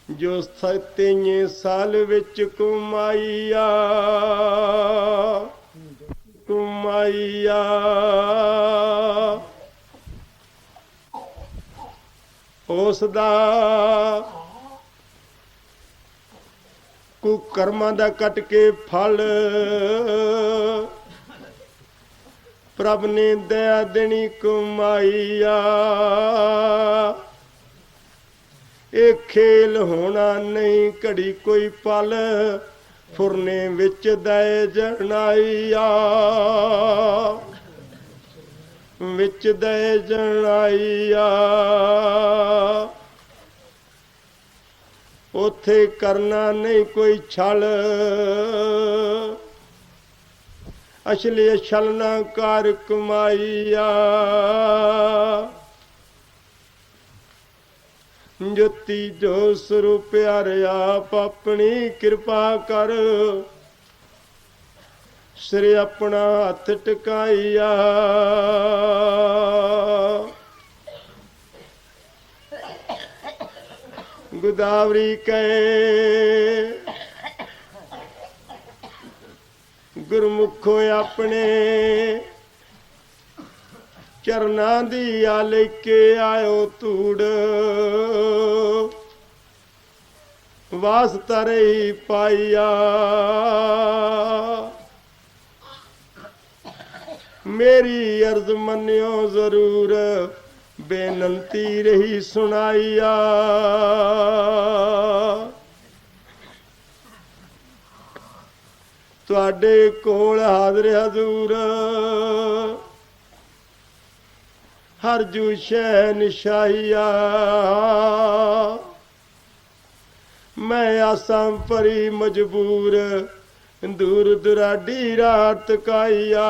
ਜੋ 7 ਸਾਲ ਵਿੱਚ ਕਮਾਈਆ ਕਮਾਈਆ। ਉਸ ਦਾ ਕੁਕਰਮਾਂ ਦਾ ਕੱਟ ਕੇ ਫਲ, ਪ੍ਰਭ ਨੇ ਦਇਆ ਦੇਣੀ ਕਮਾਈਆ। ਇਹ ਖੇਲ ਹੋਣਾ ਨਹੀਂ ਘੜੀ ਕੋਈ ਪਲ, ਫੁਰਨੇ ਵਿੱਚ ਦਏ ਜਣਾਈਆ। ਵਿੱਚ ਦਏ ਜਣਾਈਆ। ਉੱਥੇ ਕਰਨਾ ਨਹੀਂ ਕੋਈ ਛਲ, ਅਸਲੀ ਛਲ ਨਾ ਕਰ ਕਮਾਈਆ। ਜੋਤੀ ਜੋ ਸਰੂਪ ਪਿਆਰੇ ਆਪ ਆਪਣੀ ਕਿਰਪਾ ਕਰ, ਸਿਰ ਆਪਣਾ ਹੱਥ ਟਿਕਾਈਆ। ਗੁਦਾਵਰੀ ਕਹੇ ਗੁਰਮੁਖੋ ਆਪਣੇ, ਚਰਨਾਂ ਦੀ ਆ ਲੈ ਕੇ ਆਇਓ ਧੂੜ, ਵਾਸਤਾ ਰਹੀ ਪਾਈਆ। ਮੇਰੀ ਅਰਜ਼ ਮੰਨਿਓ ਜ਼ਰੂਰ, ਬੇਨੰਤੀ ਰਹੀ ਸੁਣਾਈਆ। ਤੁਹਾਡੇ ਕੋਲ ਹਾਜ਼ਰ ਹਜ਼ੂਰ, ਹਰ ਜੂ ਸ਼ੈ ਨਿਸ਼ਾਈਆ। ਮੈਂ ਆਸਾਂ ਭਰੀ ਮਜਬੂਰ, ਦੂਰ ਦੁਰਾਡੀ ਰਾਤ ਕਾਈਆ।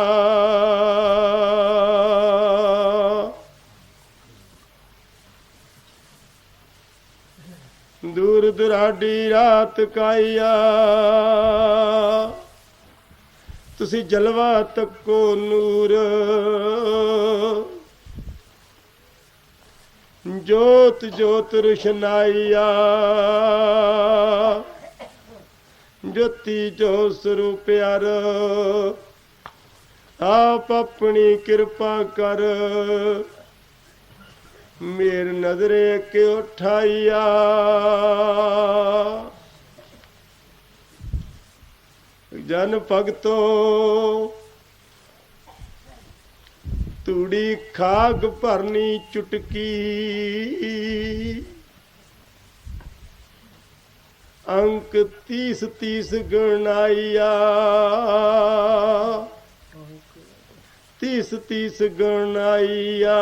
ਦੂਰ ਦੁਰਾਡੀ ਰਾਤ ਕਾਈਆ। ਤੁਸੀਂ ਜਲਵਾ ਤੱਕੋ ਨੂਰ, ਜੋਤ ਜੋਤ ਰੁਸ਼ਨਾਈਆ। ਜੋਤੀ ਜੋ ਸਰੂਪ ਪਿਆਰ ਆਪ ਆਪਣੀ ਕਿਰਪਾ ਕਰ, ਮੇਰ ਨਜ਼ਰੇ ਕਿ ਉਠਾਈਆ। ਜਨ ਭਗਤੋ ਤੂੜੀ ਖਾਗ ਭਰਨੀ ਚੁਟਕੀ, ਅੰਕ 30 ਗਣਾਈਆ। 30 ਗਣਾਈਆ।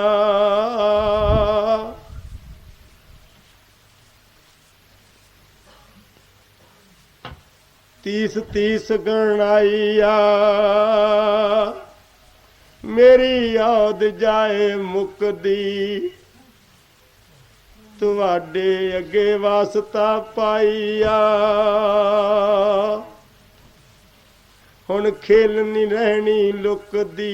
तीस तीस गणाइया मेरी याद जाए मुकदी तुहाडे अगे वास्ता पाईया हुण खेल नहीं रहनी लुकदी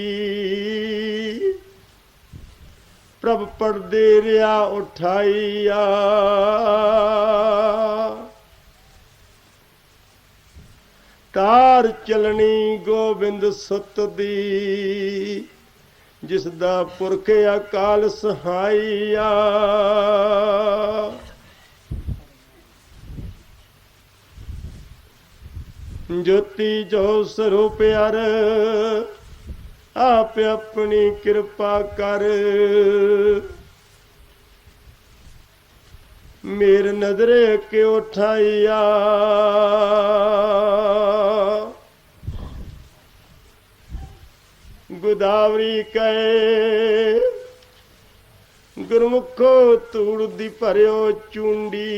प्रभ पढ़दे रिया उठाईया तार चलनी गोबिंद सुत दी जिस दा पुरख अकाल सहाईया ज्योति जो स्वरूप अर आप अपनी कृपा कर मेर नजरे के उठाइया गोदावरी कहे गुरमुखो तूड़ दी भरियो चूंडी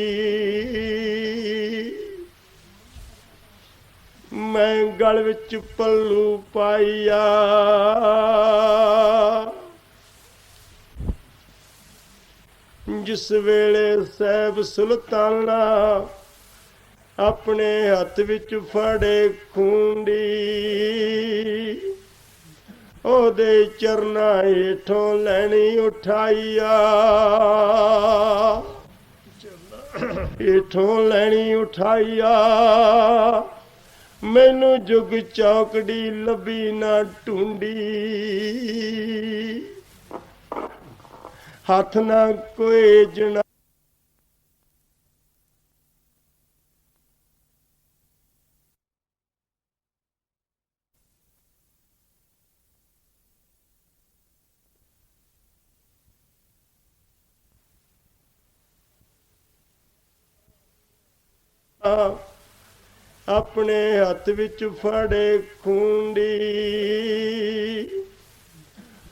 मैं गल विच पल्लू पाईया जिस वेले सैब सुल्ताना अपने हथ विच फड़े खूंडी ओदे चरना हेठों लैनी उठाईया हेठों लैनी उठाईया मैनू जुग चौकड़ी लभी ना ढूंढी हाथ ना कोई जना अपने हथ विच फड़े खूंडी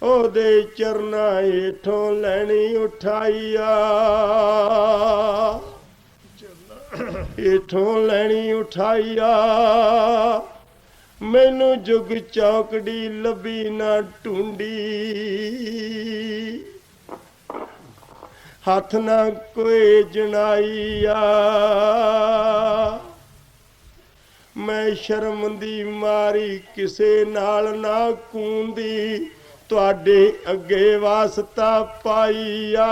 ओदे चरना हेठों लैनी उठाईया हेठों लैनी उठाईया मैनू जुग चौकड़ी लभी ना ढूंढी हाथ ना कोई जनाईया मैं शर्म दी मारी किसे नाल ना कूंदी तुहाडे अगे वास्ता पाईया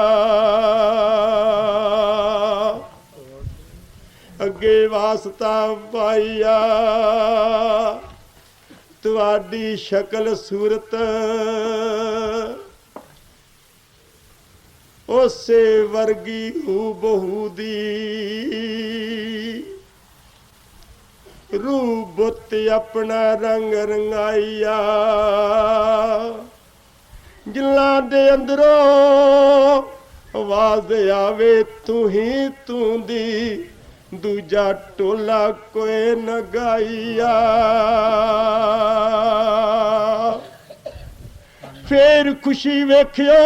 अगे वास्ता पाईया तुहाडी शक्ल सूरत उसे वर्गी हू बहू दी रूप बुत अपना रंग रंगाईया जिला दे अंदरों आवाज आवे तू ही तू दी दूजा टोला कोई न गाईया फिर खुशी वेखियो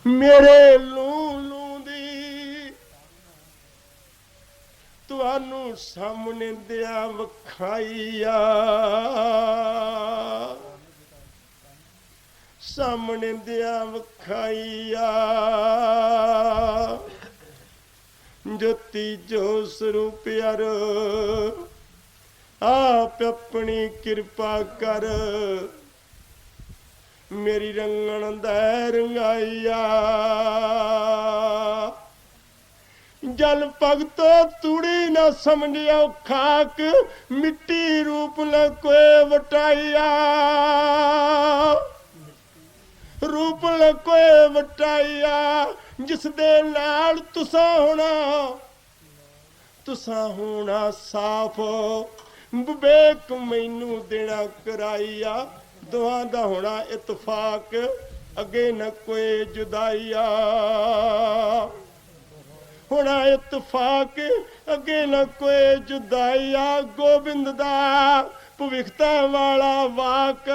मेरे लू तुहानू सामने दिया वखाईया सामने दिया वखाईया ज्योति जो स्वरूप यार आप अपनी कृपा कर मेरी रंगन दै रंगाईया जल भगतो तूड़ी न समझियो खाक मिट्टी रूप न कोई वटाइया रूप न कोई वटाइया जिस दे नाल तुसा होना साफ विवेक मैनू देना कराइया दोहां दा होना इतफाक अगे न कोई जुदाइया होना इतफाक अगे न कोई जुदाइया गोबिंद दा भविखता वाला वाक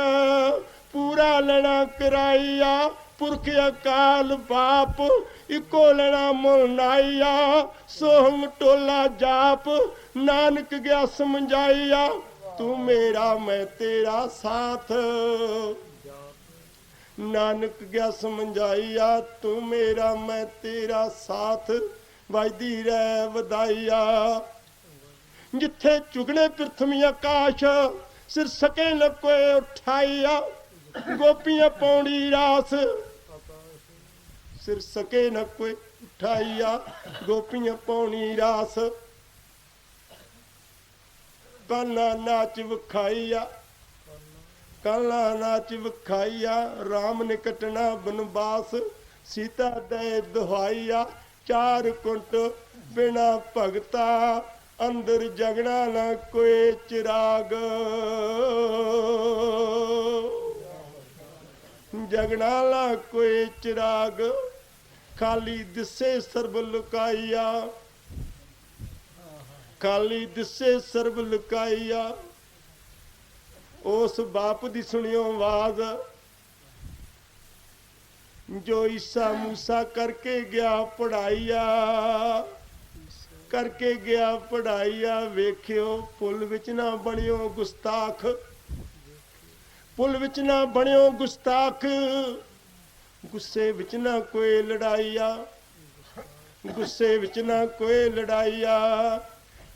पूरा लेना कराइया पुरख अकाल बाप इको लेना मुलनाइया सोहम टोला जाप नानक गया समझाइया तू मेरा मैं तेरा साथ नानक गया समझाइया तू मेरा मैं तेरा साथ वजदी रह वधाइया जिथे चुगने पृथ्वी आकाश सिर सके न कोई उठाइया गोपियां पौड़ी रास सिर सके न कोई उठाइया गोपियां पौड़ी रास काना नाच विखाइया काला नाच विखाइया राम ने कटना बनवास सीता दे दुहाइया चार कुंट बिना भगता अंदर जगना न कोई चिराग जगना न कोई चिराग खाली दिसे सर्ब लुकाइया खाली दिसे सर्ब लुकाइया उस बाप दी सुनियो आवाज जो ईसा मूसा करके गया पढ़ाइया करके गया पढ़ाइया वेख्यो पुल विच ना बनियो गुस्ताख पुल विच ना बनियो गुस्ताख गुस्से विच ना कोई लड़ाइया गुस्से विच ना कोई लड़ाइया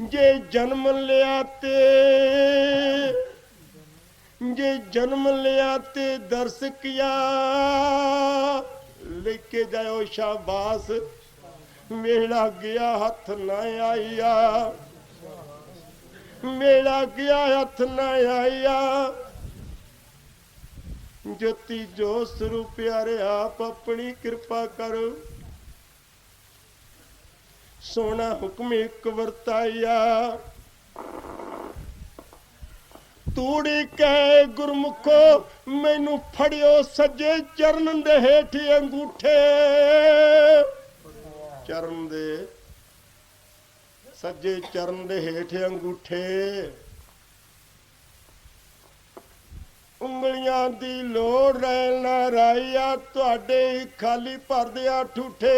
जे जन्म लिया ते दर्श किया लेके जाओ शाबाश मेरा गया हथ न आइया मेरा गया हथ न आइया ज्योति जो स्वरूप प्यारे आप अपनी कृपा करो सोना हुक्म एक वरताया तूड़ी कह गुरमुखो मैनू फड़ियो सज्जे चरण दे हेठ अंगूठे चरण दे सज्जे चरण दे हेठ अंगूठे उंगलियां दी लोड़ रहना राइया तुहाडे खाली भर दिया ठूठे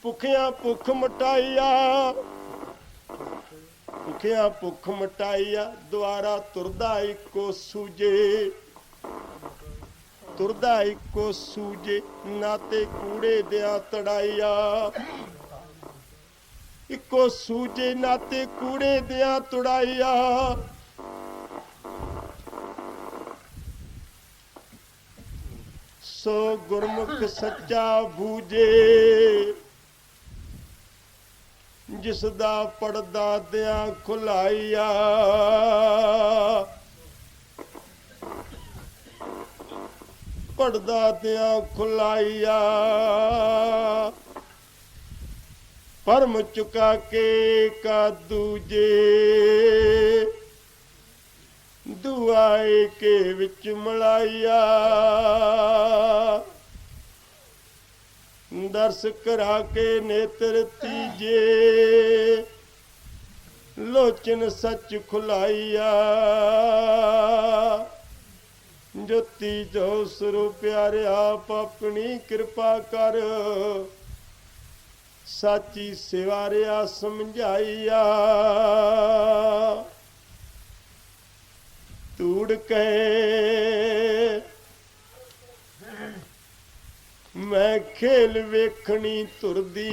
भुखिया भुख मटाइया भुखिया भुख मटाइया द्वारा तुरदा इको सूजे तुरदा इको सूजे नाते कूड़े दिया तड़ाइया इको सूजे नाते कूड़े दिया तड़ाइया सो गुरमुख सच्चा बूझे जिसदा पड़दा दिया खुलाइया पड़दा दिया खुलाइया परम चुका के का दूजे दुआए के विच मलाइया दर्श करा के नेत्र तीजे लोचन सच खुलाइया ज्योति जो स्वरूप प्यारे आप अपनी कृपा कर साची सिवारिया समझाइया तूड़ कहे मैं खेल वेखनी तुरदी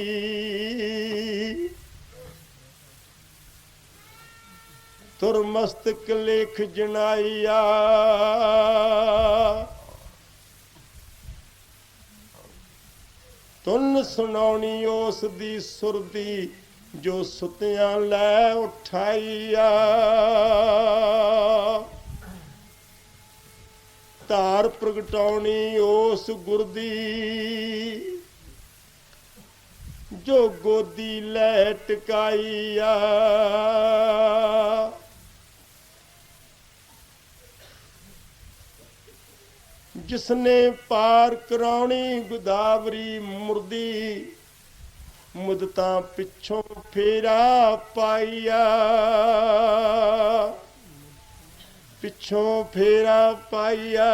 तुर मस्तक लेख जनाइया तुन सुनाउनी उस दी सुरदी जो सुतियां लै उठाइया धार प्रगटाउनी उस गुरदी जो गोदी लै टकाइया जिसने पार कराउनी गोदावरी मुरदी मुदता पिछों फेरा पाइया पिछों फेरा पाइया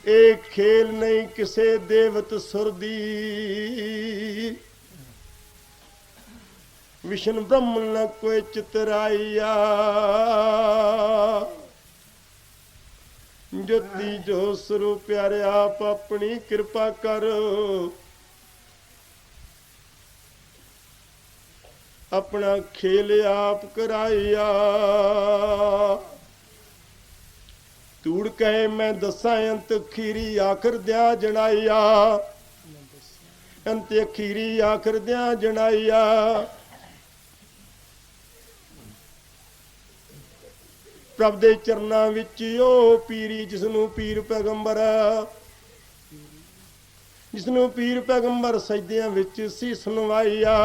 ਇਹ ਖੇਲ ਨਹੀਂ ਕਿਸੇ ਦੇਵਤ ਸੁਰ ਦੀ, ਵਿਸ਼ਨ ਬ੍ਰਹਮ ਨ ਕੋਈ ਚਿਤਰਾਈਆ, ਜੋਤੀ ਜੋ ਸਰੂਪ ਪਿਆਰੇ ਆਪ ਆਪਣੀ ਕਿਰਪਾ ਕਰ, ਆਪਣਾ ਖੇਲ ਆਪ ਕਰਾਈਆ। ਤੂੜ ਕਹੇ ਮੈਂ ਦੱਸਾਂ ਅੰਤ ਅਖੀਰੀ ਆਖਰ ਦਿਆਂ ਜਣਾਈਆ, ਅੰਤ ਅਖੀਰੀ ਆਖਰ ਦਿਆਂ ਜਣਾਈਆ। ਪ੍ਰਭ ਦੇ ਚਰਨਾਂ ਵਿੱਚ ਉਹ ਪੀਰੀ ਜਿਸਨੂੰ ਪੀਰ ਪੈਗੰਬਰ, ਜਿਸਨੂੰ ਪੀਰ ਪੈਗੰਬਰ ਸਜਦਿਆਂ ਵਿੱਚ ਸੀਸ ਨਵਾਈਆ,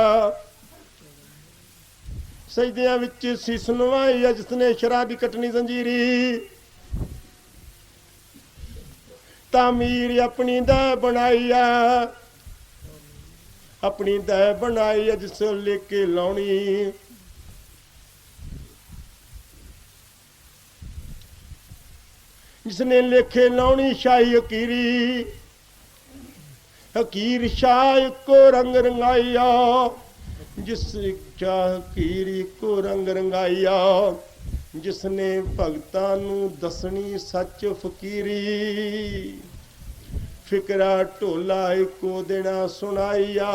ਸਜਦਿਆਂ ਵਿੱਚ ਸੀਸ ਨਵਾਈਆ। ਜਿਸਨੇ ਸ਼ਰਾਬੀ ਕਟਣੀ ਜ਼ੰਜੀਰੀ, ਤਾਮੀਰ ਆਪਣੀ ਦਾ ਬਣਾਈਆ, ਆਪਣੀ ਦਾ ਬਣਾਈਆ। ਜਿਸ ਲੇਕੇ ਲਾਉਣੀ, ਜਿਸਨੇ ਲੇਖੇ ਲਾਉਣੀ ਸ਼ਾਹੀ ਹਕੀਰੀ, ਹਕੀਰ ਸ਼ਾਹ ਕੋ ਰੰਗ ਰੰਗਾਈਆ, ਜਿਸ ਚਾਹ ਹਕੀਰੀ ਕੋ ਰੰਗ ਰੰਗਾਈਆ। ਜਿਸਨੇ ਭਗਤਾਂ ਨੂੰ ਦੱਸਣੀ ਸੱਚ ਫਕੀਰੀ, ਫਿਕਰਾ ਢੋਲਾ ਇੱਕੋ ਦੇਣਾ ਸੁਣਾਈਆ,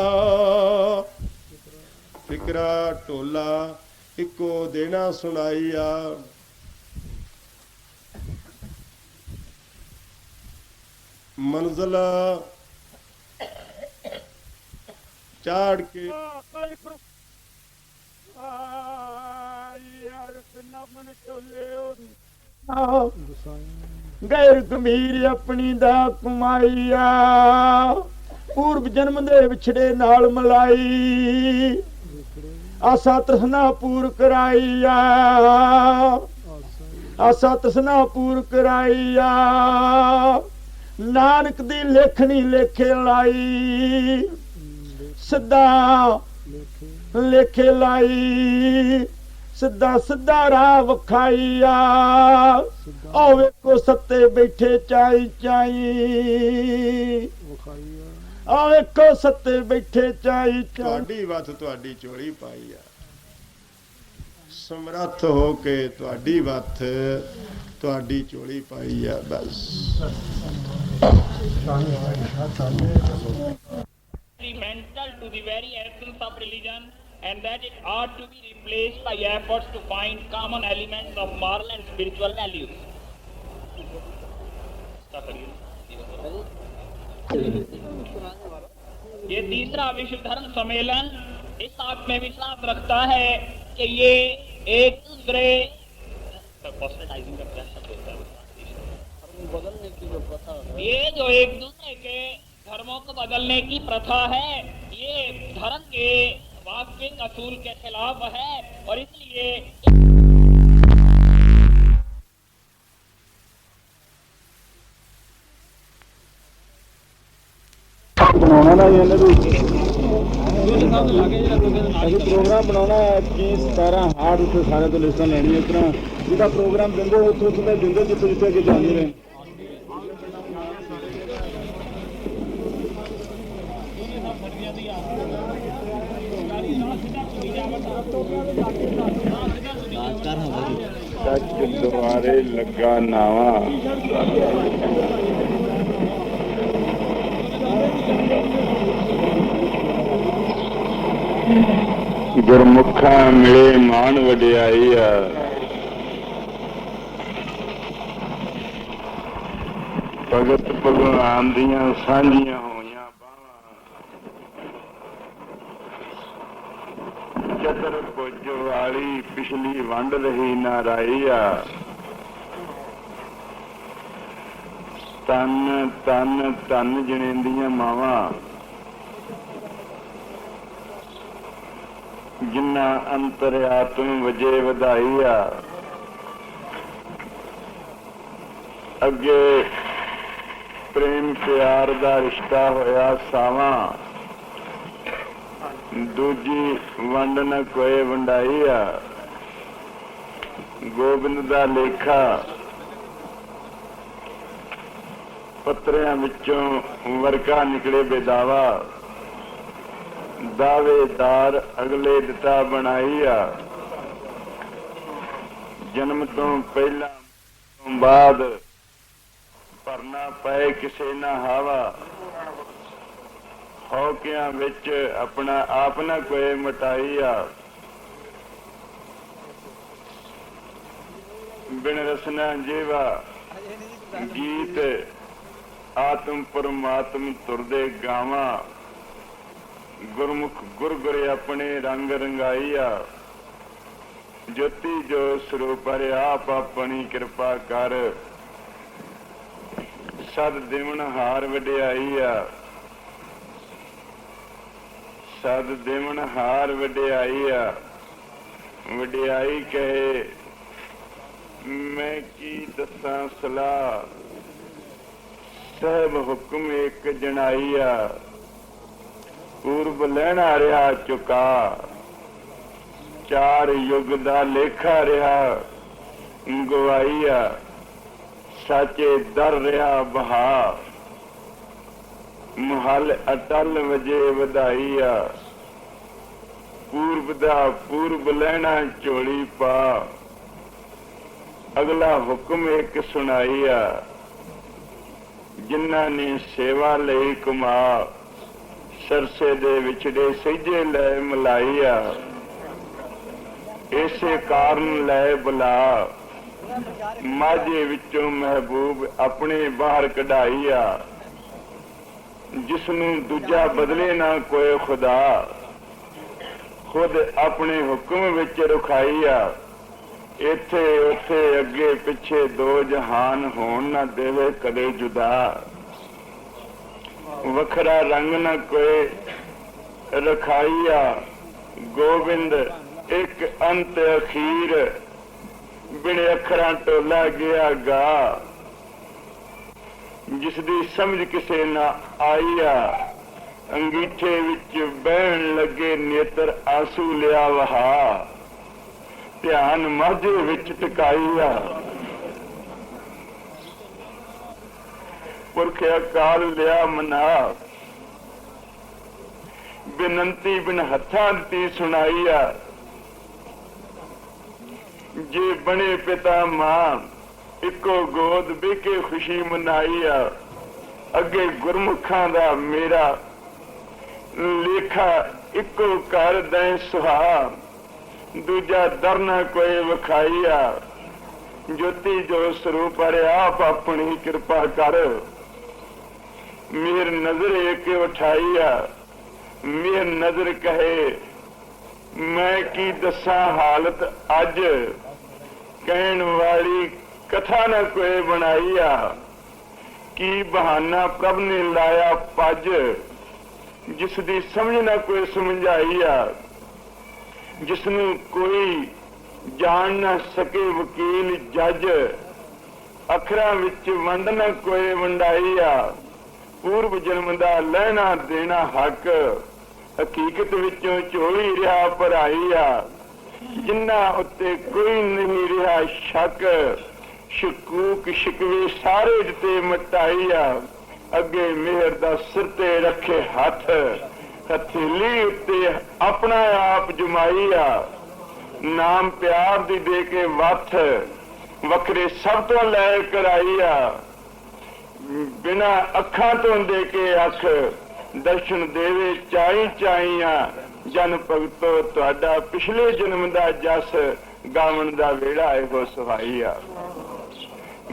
ਫਿਕਰਾ ਢੋਲਾ ਇੱਕੋ ਦੇਣਾ ਸੁਣਾਈਆ। ਮੰਜ਼ਲ ਚਾੜ ਕੇ ਗੈਰ ਗੰਭੀਰ ਆਪਣੀ ਦਾ ਕਮਾਈਆ, ਪੂਰਬ ਜਨਮ ਦੇ ਵਿਛੜੇ ਨਾਲ ਮਲਾਈ, ਆਸਾ ਤ੍ਰਿਸ਼ਨਾ ਪੂਰ ਕਰਾਈਆ, ਆਸਾ ਤ੍ਰਿਸ਼ਨਾ ਪੂਰ ਕਰਾਈਆ। ਨਾਨਕ ਦੀ ਲੇਖਣੀ ਲੇਖੇ ਲਾਈ, ਸਿੱਧਾ ਲੇਖੇ ਲਾਈ, ਸਿੱਧਾ ਸਿੱਧਾ ਰਾਹ ਵਿਖਾਈਆ। ਉਹ ਵੇਖੋ ਸੱਤੇ ਬੈਠੇ ਚਾਈ ਚਾਈ, ਉਹ ਵੇਖੋ ਸੱਤੇ ਬੈਠੇ ਚਾਈ ਚਾਈ। ਤੁਹਾਡੀ ਵੱਤ ਤੁਹਾਡੀ ਚੋਲੀ ਪਾਈ ਆ, ਸਮਰੱਥ ਹੋ ਕੇ ਤੁਹਾਡੀ ਵੱਤ ਤੁਹਾਡੀ ਚੋਲੀ ਪਾਈ ਆ। ਬਸ detrimental to the very essence of religion, and that it ought to be replaced by efforts to find common elements of moral and spiritual values. ये तीसरा विश्व धर्म सम्मेलन इस बात में विश्वास रखता है कि ये एक दूसरे प्रोसेटाइजिंग का क्या शब्द होता है, ये जो एक दूसरे के धर्मों को बदलने की प्रथा है, ये धर्म के वास्तविक असूल के खिलाफ है। और इसलिए ਬਣਾਉਣਾ ਨਾ ਇਹਨਾਂ ਨੂੰ ਅਸੀਂ ਪ੍ਰੋਗਰਾਮ ਬਣਾਉਣਾ ਹੈ ਕਿ 17 ਹਾਰਡ ਉੱਤੇ ਸਾਰੇ ਤੋਂ ਲਿਸਟਾਂ ਲੈਣੀ ਇਸ ਤਰ੍ਹਾਂ ਜਿਹਦਾ ਪ੍ਰੋਗਰਾਮ ਦਿੰਦੇ ਉੱਥੋਂ ਉੱਥੇ ਦਿੰਦੇ ਜਿੱਥੇ ਜਿੱਥੇ ਅੱਗੇ ਜਾਂਦੇ ਰਹੇ। ਸੱਚ ਦੁਆਰੇ ਲੱਗਾ ਨਾਵਾ ਗੁਰਮੁਖਾਂ ਮਿਲੇ ਮਾਣ ਵਡਿਆਈ ਆ, ਭਗਤ ਭਗਵਾਨ ਦੀਆਂ ਸਾਂਝੀਆਂ ਹੋਈਆਂ ਬਾਹਾਂ, ਚਤਰ ਪੁੱਜ ਵਾਲੀ ਪਿਛਲੀ ਵੰਡ ਰਹੀ ਨਾ ਰਾਈ ਆ। ਤਨ ਤਨ ਤਨ ਜਣੇਂਦੀਆਂ ਮਾਵਾਂ, ਜਿਨ੍ਹਾਂ ਅੰਤਰਿਆਤਮ ਵਜੇ ਵਧਾਈ ਆ। ਅੱਗੇ ਪ੍ਰੇਮ ਪਿਆਰ ਦਾ ਰਿਸ਼ਤਾ ਹੋਇਆ ਸਾਵਾਂ, ਦੂਜੀ ਵੰਡ ਨਾ ਕੋਏ ਵੰਡਾਈ ਆ। ਗੋਬਿੰਦ ਦਾ ਲੇਖਾ ਪੱਤਰਿਆਂ ਵਿੱਚੋਂ ਵਰਕਾ ਨਿਕਲੇ ਬੇਦਾਵਾ, ਦਾਵੇਦਾਰ ਅਗਲੇ ਦਿੱਤਾ ਬਣਾਈ ਆ। ਜਨਮ ਤੋਂ ਪਹਿਲਾਂ ਤੋਂ ਬਾਅਦ ਭਰਨਾ ਪਏ ਕਿਸੇ ਨਾ ਹਾਵਾ, ਹੌਕਿਆਂ ਵਿੱਚ ਆਪਣਾ ਆਪ ਨਾ ਕੋਈ ਮਟਾਈ ਆ। ਬਿਨ ਰਸਨਾ ਜੀਵਾ ਗੀਤ ਆਤਮ ਪਰਮਾਤਮ ਤੁਰਦੇ ਗਾਵਾਂ, ਗੁਰਮੁਖ ਗੁਰ ਗੁਰ ਆਪਣੇ ਰੰਗ ਰੰਗਾਈ ਆ। ਜੋਤੀ ਜੋ ਸਰੂਪ ਹਰਿ ਆਪ ਆਪਣੀ ਕਿਰਪਾ ਕਰ, ਸਦ ਦੇਵਨ ਹਾਰ ਵਡਿਆਈ ਆ। ਸਦ ਦੇਵਨ ਹਾਰ ਵਡਿਆਈ ਆ। ਵਡਿਆਈ ਕਹੇ ਮੈਂ ਕੀ ਦੱਸਾਂ ਸਲਾਹ, ਸਹਿਬ ਹੁਕਮ ਇੱਕ ਜਣਾਈ ਆ। ਪੂਰਬ ਲੈਣਾ ਰਿਹਾ ਚੁਕਾ, ਚਾਰ ਯੁੱਗ ਦਾ ਲੇਖਾ ਰਿਹਾ ਗਵਾਈ ਆ। ਸਾਚੇ ਦਰ ਰਿਹਾ ਬਹਾ, ਮਹਲ ਅਟਲ ਵਜੇ ਵਧਾਈ ਆ। ਪੂਰਬ ਦਾ ਪੂਰਬ ਲੈਣਾ ਝੋਲੀ ਪਾ, ਅਗਲਾ ਹੁਕਮ ਇੱਕ ਸੁਣਾਈ ਆ। ਜਿਨ੍ਹਾਂ ਨੇ ਸੇਵਾ ਲਈ ਕਮਾ, ਸਰਸੇ ਦੇ ਵਿਛੜੇ ਸਹਿਜੇ ਲੈ ਮਲਾਈ ਆ। ਇਸੇ ਕਾਰਨ ਲੈ ਬੁਲਾ, ਮਾਝੇ ਵਿੱਚੋਂ ਮਹਿਬੂਬ ਆਪਣੇ ਬਾਹਰ ਕਢਾਈ ਆ। ਜਿਸਨੂੰ ਦੂਜਾ ਬਦਲੇ ਨਾ ਕੋਈ ਖੁਦਾ, ਖੁਦ ਆਪਣੇ ਹੁਕਮ ਵਿੱਚ ਰੁਖਾਈ ਆ। ਇੱਥੇ ਉੱਥੇ ਅੱਗੇ ਪਿੱਛੇ ਦੋ ਜਹਾਨ ਹੋਣ ਨਾ ਦੇਵੇ ਕਦੇ ਜੁਦਾ। ਵੱਖਰਾ ਰੰਗ ਨਾ ਕੋਈ ਰਖਾਈ ਆ। ਗੋਬਿੰਦ ਇੱਕ ਅੰਤ ਅਖੀਰ, ਬਿਨ ਅੱਖਰਾਂ ਟੋਲਾ ਗਿਆ ਗਾ। ਜਿਸ ਦੀ ਸਮਝ ਕਿਸੇ ਨਾ ਆਈ ਆ, ਅੰਗੀਠੇ ਵਿੱਚ ਬਹਿਣ ਲੱਗੇ ਨੇਤਰ ਆਂਸੂ ਲਿਆ ਵਹਾ। ਧਿਆਨ ਮਾਝੇ ਵਿੱਚ ਟਿਕਾਈ ਆ। ਪੁਰਖ ਅਕਾਲ ਲਿਆ ਮਨਾ, ਬੇਨੰਤੀ ਬਿਨ ਹੱਥਾਂ ਦੀ ਸੁਣਾਈ ਆ। ਜੇ ਬਣੇ ਪਿਤਾ ਮਾਂ ਇੱਕੋ ਗੋਦ ਬਹਿ ਕੇ ਖੁਸ਼ੀ ਮਨਾਈ ਆ। ਅੱਗੇ ਗੁਰਮੁਖਾਂ ਦਾ ਮੇਰਾ ਲੇਖਾ ਇੱਕੋ ਕਰ ਦੇ ਸੁਹਾ। ਦੂਜਾ ਦਰ ਨਾ ਕੋਈ ਵਿਖਾਈ ਆ। ਜੋਤੀ ਜੋ ਸਰੂਪ ਹਰਿ ਆਪ ਆਪਣੀ ਕਿਰਪਾ ਕਰ। ਮੇਰ ਨਜ਼ਰ ਇੱਕ ਉਠਾਈ ਆ। ਮੇਰ ਨਜ਼ਰ ਕਹੇ ਮੈਂ ਕੀ ਦੱਸਾਂ ਹਾਲਤ ਅੱਜ। ਕਹਿਣ ਵਾਲੀ ਕਥਾ ਨਾ ਕੋਈ ਬਣਾਈ ਆ। ਕੀ ਬਹਾਨਾ ਪ੍ਰਭ ਨੇ ਲਾਇਆ ਪੱਜ। ਜਿਸ ਦੀ ਸਮਝ ਨਾ ਕੋਈ ਸਮਝਾਈ ਆ। ਜਿਸਨੂੰ ਕੋਈ ਜਾਣ ਨਾ ਸਕੇ ਵਕੀਲ ਜੱਜ। ਅੱਖਰਾਂ ਵਿੱਚ ਵੰਡ ਨਾ ਕੋਈ ਵੰਡਾਈ ਆ। ਪੂਰਬ ਜਨਮ ਦਾ ਲੈਣਾ ਦੇਣਾ ਹੱਕ। ਹਕੀਕਤ ਵਿੱਚੋਂ ਝੋਲੀ ਰਿਹਾ ਭਰਾਈ ਆ। ਜਿਨ੍ਹਾਂ ਉੱਤੇ ਕੋਈ ਨਹੀਂ ਰਿਹਾ ਸ਼ੱਕ। ਸ਼ਕੂਕ ਸ਼ਿਕਵੇ ਸਾਰੇ ਜਿੱਤੇ ਮਟਾਈ ਆ। ਅੱਗੇ ਮਿਹਰ ਦਾ ਸਿਰ ਤੇ ਰੱਖੇ ਹੱਥ। ਹਥੇਲੀ ਉੱਤੇ ਆਪਣਾ ਆਪ ਜਮਾਈ ਆ। ਨਾਮ ਪਿਆਰ ਦੀ ਦੇ ਕੇ ਵੱਥ। ਵੱਖਰੇ ਸਭ ਤੋਂ ਲੈ ਕਰਾਈ ਆ। ਬਿਨਾ ਅੱਖਾਂ ਤੋਂ ਦੇ ਕੇ ਅੱਖ। ਦਰਸ਼ਨ ਦੇਵੇ ਚਾਈ ਚਾਈਆਂ। ਜਨ ਭਗਤੋ ਤੁਹਾਡਾ ਪਿਛਲੇ ਜਨਮ ਦਾ ਜਸ। ਗਾਵਣ ਦਾ ਵੇੜਾ ਇਹੋ ਸੁਹਾਈ ਆ।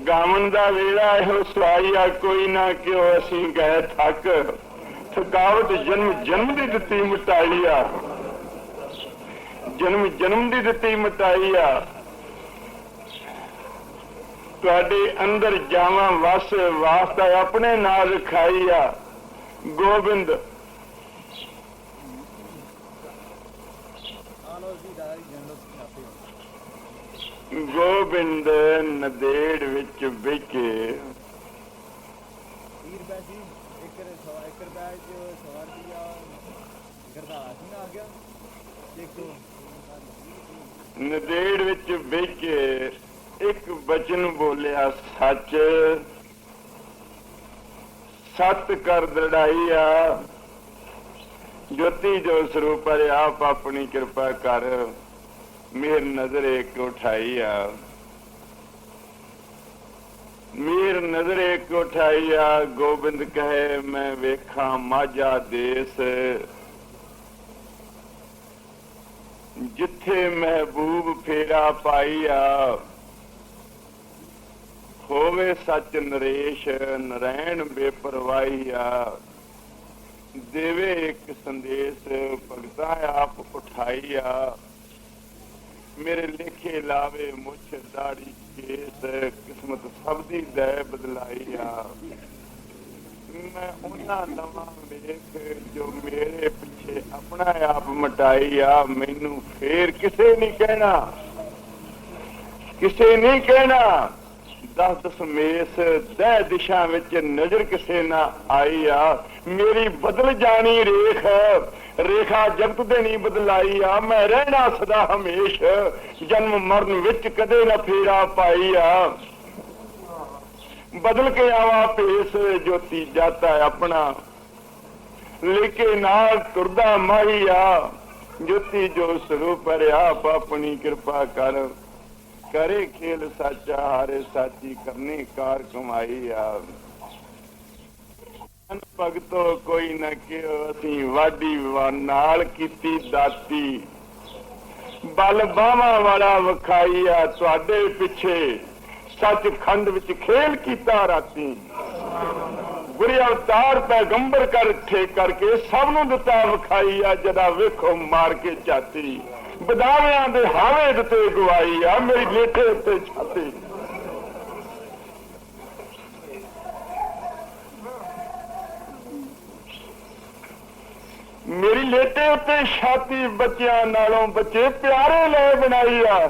ਗਾਵਣ ਦਾ ਵੇੜਾ ਇਹੋ ਸੁਹਾਈ ਆ। ਕੋਈ ਨਾ ਕਿਉਂ ਅਸੀਂ ਗਏ ਥੱਕ। ਥਕਾਵਟ ਜਨਮ ਜਨਮ ਦੀ ਦਿੱਤੀ ਮਿਟਾਈ ਆ। ਜਨਮ ਜਨਮ ਦੀ ਦਿੱਤੀ ਮਿਟਾਈ ਆ। ਤੁਹਾਡੇ ਅੰਦਰ ਜਾਵਾਂ ਵਸ। ਵਾਸਤਾ ਆਪਣੇ ਨਾਲ ਰਖਾਈ ਆ। ਗੋਬਿੰਦ ਗੋਬਿੰਦ ਨਦੇੜ ਵਿੱਚ ਵਿਕੇ। ਨਦੇੜ ਵਿੱਚ ਵਿਕੇ ਇੱਕ ਬਚਨ ਬੋਲਿਆ ਸੱਚ। ਸਤ ਕਰ ਦੜਾਈਆ ਜੋਤੀ ਜੋ ਸਰੂਪ ਹੈ ਆਪ ਆਪਣੀ ਕਿਰਪਾ ਕਰ ਮੇਰ ਨਜ਼ਰ ਇੱਕ ਉਠਾਈਆ ਮੇਰ ਨਜ਼ਰ ਇੱਕ ਉਠਾਈਆ ਗੋਬਿੰਦ ਕਹੇ ਮੈਂ ਵੇਖਾਂ ਮਾਝਾ ਦੇਸ ਜਿੱਥੇ ਮਹਿਬੂਬ ਫੇਰਾ ਪਾਈਆ ਹੋਵੇ ਸੱਚ ਨਰੇਸ਼ ਨਰੈਣ ਬੇਪਰਵਾਹੀਆ ਦੇਵੇ ਇੱਕ ਸੰਦੇਸ਼ ਭਗਤਾਂ ਆਪ ਉਠਾਈਆ ਮੇਰੇ ਲੇਖੇ ਲਾਵੇ ਮੁੱਛ ਦਾੜੀ ਕੇਸ ਕਿਸਮਤ ਸਭ ਦੀ ਦੈ ਬਦਲਾਈਆ ਮੈਂ ਉਹਨਾਂ ਨਵਾਂ ਵੇਖ ਜੋ ਮੇਰੇ ਪਿੱਛੇ ਆਪਣਾ ਆਪ ਮਟਾਈਆ ਮੈਨੂੰ ਫੇਰ ਕਿਸੇ ਨਹੀਂ ਕਹਿਣਾ ਦਸ ਦਸਮੇਸ ਦਹਿ ਦਿਸ਼ਾ ਵਿੱਚ ਨਜ਼ਰ ਕਿਸੇ ਨਾ ਆਈ ਆ ਮੇਰੀ ਬਦਲ ਜਾਣੀ ਰੇਖਾ ਜਗਤ ਦੇ ਨਹੀਂ ਬਦਲਾਈ ਆ ਮੈਂ ਰਹਿਣਾ ਸਦਾ ਹਮੇਸ਼ ਜਨਮ ਮਰਨ ਵਿੱਚ ਕਦੇ ਨਾ ਫੇਰਾ ਪਾਈ ਆ ਬਦਲ ਕੇ ਆਵਾ ਭੇਸ ਜੋਤੀ ਜਾਤਾ ਆਪਣਾ ਲੇਕੇ ਨਾਲ ਤੁਰਦਾ ਮਾਹੀ ਆ ਜੋਤੀ ਜੋ ਸਰੂਪ ਆਪ ਆਪਣੀ ਕਿਰਪਾ ਕਰ ਕਰੇ ਖੇਲ ਸਾਚਾ ਹਾਰੇ ਸਾਚੀ ਕਰਨੀ ਕਾਰ ਕਮਾਈ ਆ ਭਗਤੋ ਕੋਈ ਨਾ ਕਿਉ ਅਸੀਂ ਵਾਢੀ ਨਾਲ ਕੀਤੀ ਦਾਤੀ ਬਲ ਬਾਹਾਂ ਵਾਲਾ ਵਿਖਾਈ ਆ ਤੁਹਾਡੇ ਪਿੱਛੇ ਸੱਚਖੰਡ ਵਿੱਚ ਖੇਲ ਕੀਤਾ ਰਾਤੀ ਗੁਰੂ ਅਵਤਾਰ ਪੈਗੰਬਰ ਕਰਕੇ ਸਭ ਨੂੰ ਦਿੱਤਾ ਵਿਖਾਈ ਆ ਜਦਾ ਵੇਖੋ ਮਾਰ ਕੇ ਝਾਤੀ ਬਦਾਵਿਆਂ ਦੇ ਹਾਵੇ ਦਿੱਤੇ ਗਵਾਈ ਆ ਮੇਰੀ ਲੇਠੇ ਉੱਤੇ ਛਾਤੀ ਮੇਰੀ ਲੇਟੇ ਉੱਤੇ ਛਾਤੀ ਬੱਚਿਆਂ ਨਾਲੋਂ ਬੱਚੇ ਪਿਆਰੇ ਲੈ ਬਣਾਈ ਆ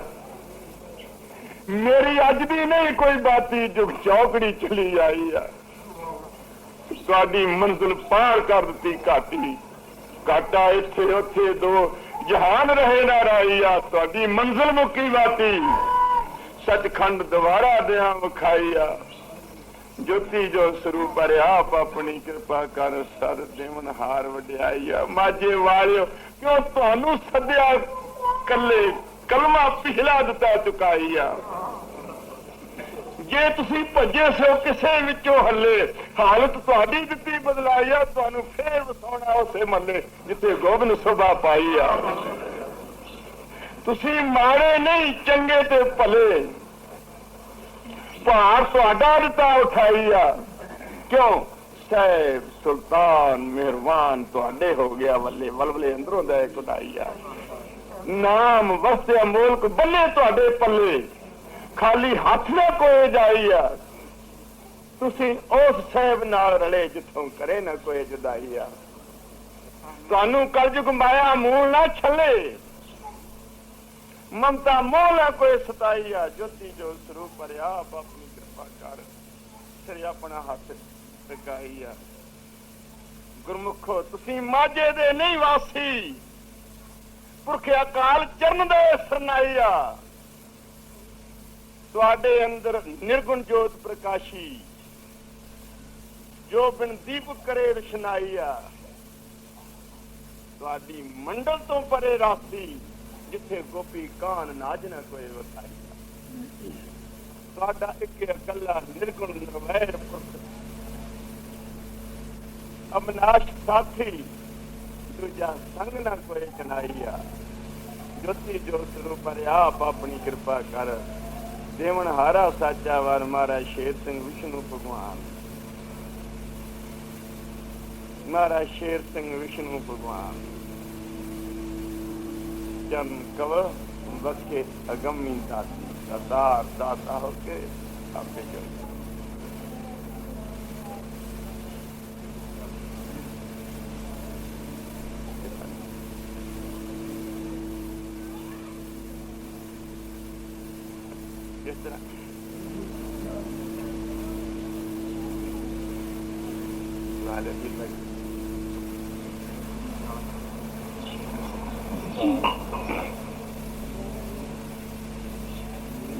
ਮੇਰੀ ਅੱਜ ਦੀ ਨਹੀਂ ਕੋਈ ਬਾਤੀ ਜੁਗ ਚੌਕੜੀ ਚਲੀ ਆਈ ਆ ਤੁਹਾਡੀ ਮੰਜ਼ਿਲ ਪਾਰ ਕਰ ਦਿੱਤੀ ਘਾਟਾ ਇੱਥੇ ਉੱਥੇ ਦੋ ਜਹਾਨ ਰਹੇ ਨਾ ਰਾਈ ਆ ਤੁਹਾਡੀ ਮੰਜ਼ਿਲ ਮੁੱਕੀ ਬਾਤੀ ਸੱਚਖੰਡ ਦੁਆਰਾ ਦਿਆਂ ਵਿਖਾਈ ਆ ਜੋਤੀ ਜੋ ਸਰੂਪ ਆਪ ਆਪਣੀ ਕਿਰਪਾ ਕਰ ਸਰ ਦੇਵਨ ਹਾਰ ਵਡਿਆਈ ਆ ਮਾਝੇ ਵਾਲਿਓ ਕਿਉਂ ਤੁਹਾਨੂੰ ਸੱਦਿਆ ਕੱਲੇ ਕਲਮਾ ਪਿਛਲਾ ਦਿੱਤਾ ਚੁਕਾਈ ਆ ਜੇ ਤੁਸੀਂ ਭੱਜੇ ਸੋ ਕਿਸੇ ਵਿੱਚੋਂ ਹੱਲੇ ਹਾਲਤ ਤੁਹਾਡੀ ਦਿੱਤੀ ਬਦਲਾਈ ਆ ਤੁਹਾਨੂੰ ਫੇਰ ਵਸਾਉਣਾ ਉਸੇ ਮੱਲੇ ਜਿੱਥੇ ਗੋਬਿੰਦ ਸਭਾ ਪਾਈ ਆ ਤੁਸੀਂ ਮਾੜੇ ਨਹੀਂ ਚੰਗੇ ਤੇ ਭਲੇ ਭਾਰ ਤੁਹਾਡਾ ਦਿੱਤਾ ਉਠਾਈ ਆ ਕਿਉਂ ਸਾਹਿਬ ਸੁਲਤਾਨ ਮਿਹਰਬਾਨ ਤੁਹਾਡੇ ਹੋ ਗਿਆ ਵੱਲੇ ਵਲਵਲੇ ਅੰਦਰੋਂ ਦਾ ਕਢਾਈ ਆ ਨਾਮ ਵਸਤਿਆ ਮੁਲਕ ਬੱਲੇ ਤੁਹਾਡੇ ਪੱਲੇ ਖਾਲੀ ਹੱਥ ਨਾ ਕੋਏ ਜਾਈ ਆ ਤੁਸੀਂ ਉਸ ਸਾਹਿਬ ਨਾਲ ਰਲੇ ਜਿੱਥੋਂ ਕਰੇ ਨਾ ਕੋਈ ਜੁਦਾਈ ਆ ਤੁਹਾਨੂੰ ਕਲਯੁਗ ਮਾਇਆ ਮੂਲ ਨਾ ਛੱਲੇ ਮਮਤਾ ਮੋਹ ਨਾ ਕੋਈ ਸਤਾਈ ਆ ਜੋਤੀ ਜੋ ਸਰੂਪ ਆਪ ਆਪਣੀ ਕਿਰਪਾ ਕਰ ਸਿਰ ਆਪਣਾ ਹੱਥ ਟਿਕਾਈ ਆ ਗੁਰਮੁਖੋ ਤੁਸੀਂ ਮਾਝੇ ਦੇ ਨਹੀਂ ਵਾਸੀ ਪੁਰਖ ਅਕਾਲ ਚਰਨ ਦੇ ਸਰਨਾਈ ਆ ਤੁਹਾਡੇ ਅੰਦਰ ਨਿਰਗੁਣ ਜੋਤ ਪ੍ਰਕਾਸ਼ੀ ਜੋ ਬਿਨ ਦੀਪ ਕਰੇ ਰਸ਼ਨਾਈ ਆ ਤੁਹਾਡੀ ਮੰਡਲ ਤੋਂ ਪਰੇ ਰਾਸੀ ਜਿੱਥੇ ਗੋਪੀ ਕਾਨ ਨਾਜ ਨਾ ਕੋਈ ਵਸਾਈ ਤੁਹਾਡਾ ਇੱਕ ਇਕੱਲਾ ਨਿਰਗੁਣ ਨਿਰਵੈਰ ਪੁਰਖ ਅਮਨਾਸ਼ ਸਾਥੀ ਦੂਜਾ ਸੰਗ ਨਾ ਕੋਈ ਚਨਾਈ ਆ ਜੋਤੀ ਜੋ ਸਰੂਪ ਆਪ ਆਪਣੀ ਕਿਰਪਾ ਕਰ ਦੇਵਨ ਹਾਰਾ ਸਾਚਾ ਵਾਰ ਮਹਾਰਾਜ ਸ਼ੇਰ ਸਿੰਘ ਵਿਸ਼ਨੂੰ ਭਗਵਾਨ ਮਹਾਰਾਜ ਸ਼ੇਰ ਸਿੰਘ ਵਿਸ਼ਨੂੰ ਭਗਵਾਨ ਜਨ ਕਵ ਬਖਸ਼ੇ ਅਗੰਮੀ ਦਾਤਾ ਹੋ ਕੇ ਆਪੇ ਜੋ ਇਸ ਤਰ੍ਹਾਂ ਵਾਲੇ ਵੀ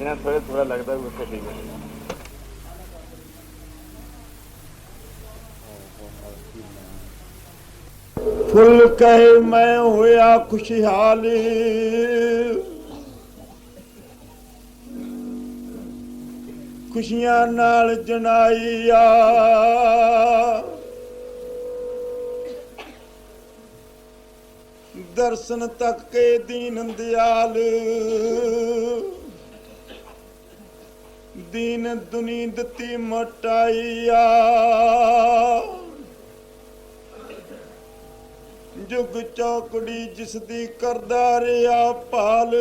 जिन्हें थोड़ा लगता है उससे ठीक है। ਫੁੱਲ ਕਹੇ ਮੈਂ ਹੋਇਆ ਖੁਸ਼ਹਾਲ, ਖੁਸ਼ੀਆਂ ਨਾਲ ਜਨਾਈਆ ਦਰਸ਼ਨ ਤੱਕ ਕੇ ਦੀਨ ਦਿਆਲ, ਦੀਨ ਦੁਨੀ ਦਿੱਤੀ ਮਟਾਈਆ ਜੁਗ ਚੌਕੜੀ ਜਿਸ ਦੀ ਕਰਦਾ ਰਿਹਾ ਭਾਲ,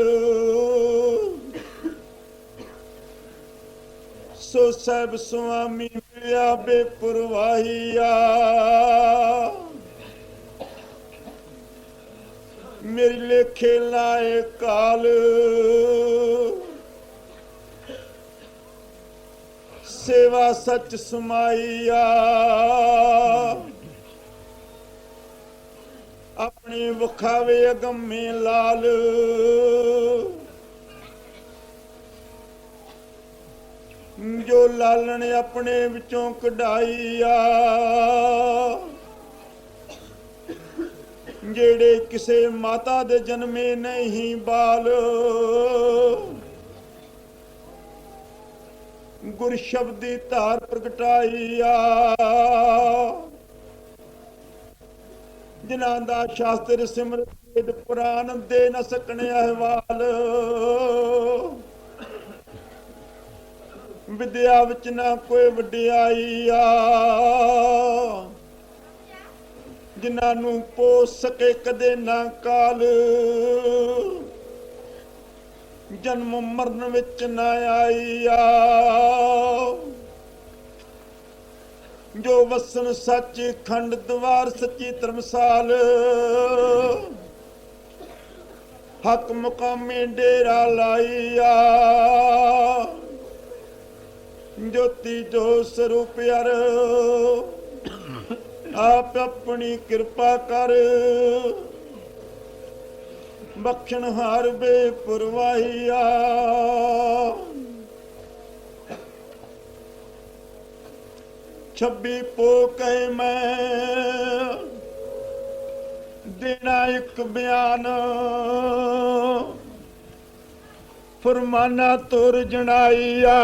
ਸੋ ਸਹਿਬ ਸੁਆਮੀ ਮਿਲਿਆ ਬੇਪਰਵਾਹੀਆ, ਮੇਰੀ ਲੇਖੇ ਲਾਏ ਕਾਲ, ਸੇਵਾ ਸੱਚ ਸਮਾਈਆ ਆਪਣੇ ਵਿਖਾਵੇ ਅਗੰਮੇ ਲਾਲ, ਜੋ ਲਾਲਣ ਆਪਣੇ ਵਿੱਚੋਂ ਕਢਾਈਆ, ਜਿਹੜੇ ਕਿਸੇ ਮਾਤਾ ਦੇ ਜਨਮੇ ਨਹੀਂ ਬਾਲ, ਗੁਰ ਸ਼ਬਦੀ ਧਾਰ ਪ੍ਰਗਟਾਈਆ, ਜਿਨ੍ਹਾਂ ਦਾ ਸ਼ਾਸਤਰ ਸਿਮਰਤ ਵੇਦ ਪੁਰਾਨ ਦੇ ਨ ਸਕਣੇ ਅਹਵਾਲ, ਵਿਦਿਆ ਵਿੱਚ ਨਾ ਕੋਈ ਵਡਿਆਈ ਆ, ਜਿਨ੍ਹਾਂ ਨੂੰ ਪੋਸ ਸਕੇ ਕਦੇ ਨਾ ਕਾਲ, ਜਨਮ ਮਰਨ ਵਿੱਚ ਨਾ ਆਈ ਆ, ਜੋ ਵਸਣ ਸੱਚ ਖੰਡ ਦਵਾਰ ਸੱਚੀ ਧਰਮਸਾਲ, ਹੱਕ ਮੁਕਾਮੇ ਡੇਰਾ ਲਾਈਆ, ਜੋਤੀ ਜੋ ਸਰੂਪ ਅਰ ਆਪ ਆਪਣੀ ਕਿਰਪਾ ਕਰ, ਬਖਸ਼ਣ ਹਾਰ ਬੇਪਰਵਾਹੀਆ, ਛੱਬੀ ਪੋ ਕਹੇ ਮੈਂ ਦੇਣਾ ਇੱਕ ਬਿਆਨ, ਫਰਮਾਨਾ ਤੁਰ ਜਣਾਈਆ,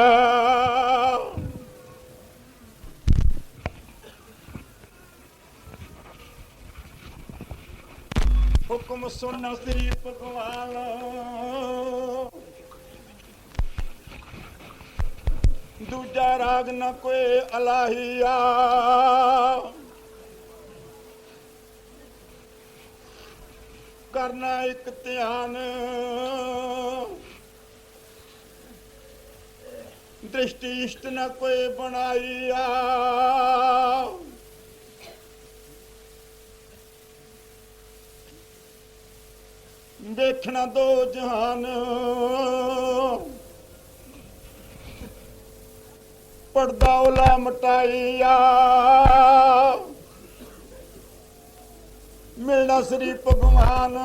ਹੁਕਮ ਸੁਣ ਸ੍ਰੀ ਭਗਵਾਨ, ਦੂਜਾ ਰਾਗ ਨਾ ਕੋਈ ਅਲਾਹੀਆ, ਕਰਨਾ ਇੱਕ ਧਿਆਨ, ਦ੍ਰਿਸ਼ਟੀ ਇਸ਼ਟ ਨਾ ਕੋਈ ਬਣਾਈਆ, ਦੇਖਣਾ ਦੋ ਜਹਾਨ, ਪਰਦਾ ਉਲਾ ਮਟਾਈਆ, ਮਿਲਣਾ ਸ੍ਰੀ ਭਗਵਾਨ,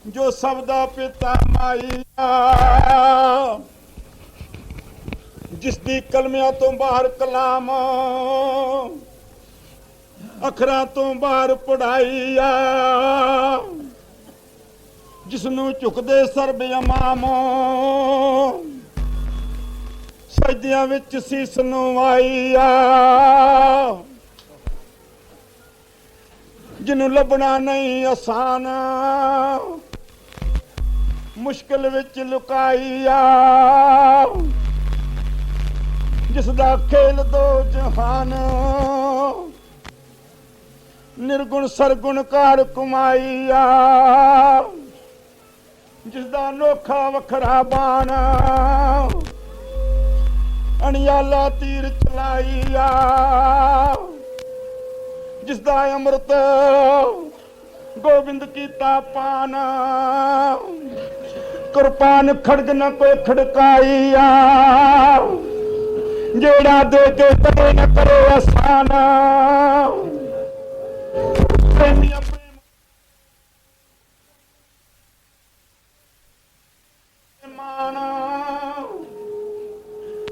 ਜੋ ਸਭ ਦਾ ਪਿਤਾ ਮਾਈਆ, ਜਿਸ ਦੀ ਕਲਮਿਆਂ ਤੋਂ ਬਾਹਰ ਕਲਾਮ, ਅੱਖਰਾਂ ਤੋਂ ਬਾਹਰ ਪੜਾਈਆ, ਜਿਸ ਨੂੰ ਝੁਕਦੇ ਸਰਬ ਇਮਾਮ, ਸਜਦਿਆਂ ਵਿੱਚ ਸੀਸ ਨਵਾਈਆ, ਜਿਹਨੂੰ ਲੱਭਣਾ ਨਹੀਂ ਆਸਾਨ, ਮੁਸ਼ਕਿਲ ਵਿੱਚ ਲੁਕਾਈਆ, ਜਿਸ ਦਾ ਖੇਲ ਦੋ ਜਹਾਨ, ਨਿਰਗੁਣ ਸਰਗੁਣ ਕਾਰ ਕਮਾਈਆ, ਜਿਸ ਦਾ ਅਨੋਖਾ ਵੱਖਰਾ ਬਾਣ, ਅਣਿਆਲਾ ਤੀਰ ਚਲਾਈਆ, ਜਿਸ ਦਾ ਅੰਮ੍ਰਿਤ ਗੋਬਿੰਦ ਕੀਤਾ ਪਾਨ, ਕੁਰਬਾਨ ਖੜਗ ਨਾ ਕੋਈ ਖੜਕਾਈਆ, ਜਿਹੜਾ ਦੇ ਕੇ ਕਦੇ ਨਾ ਕਰੇ ਆਸਾਨ, ਪ੍ਰੇਮੀਆਂ ਮਾਨ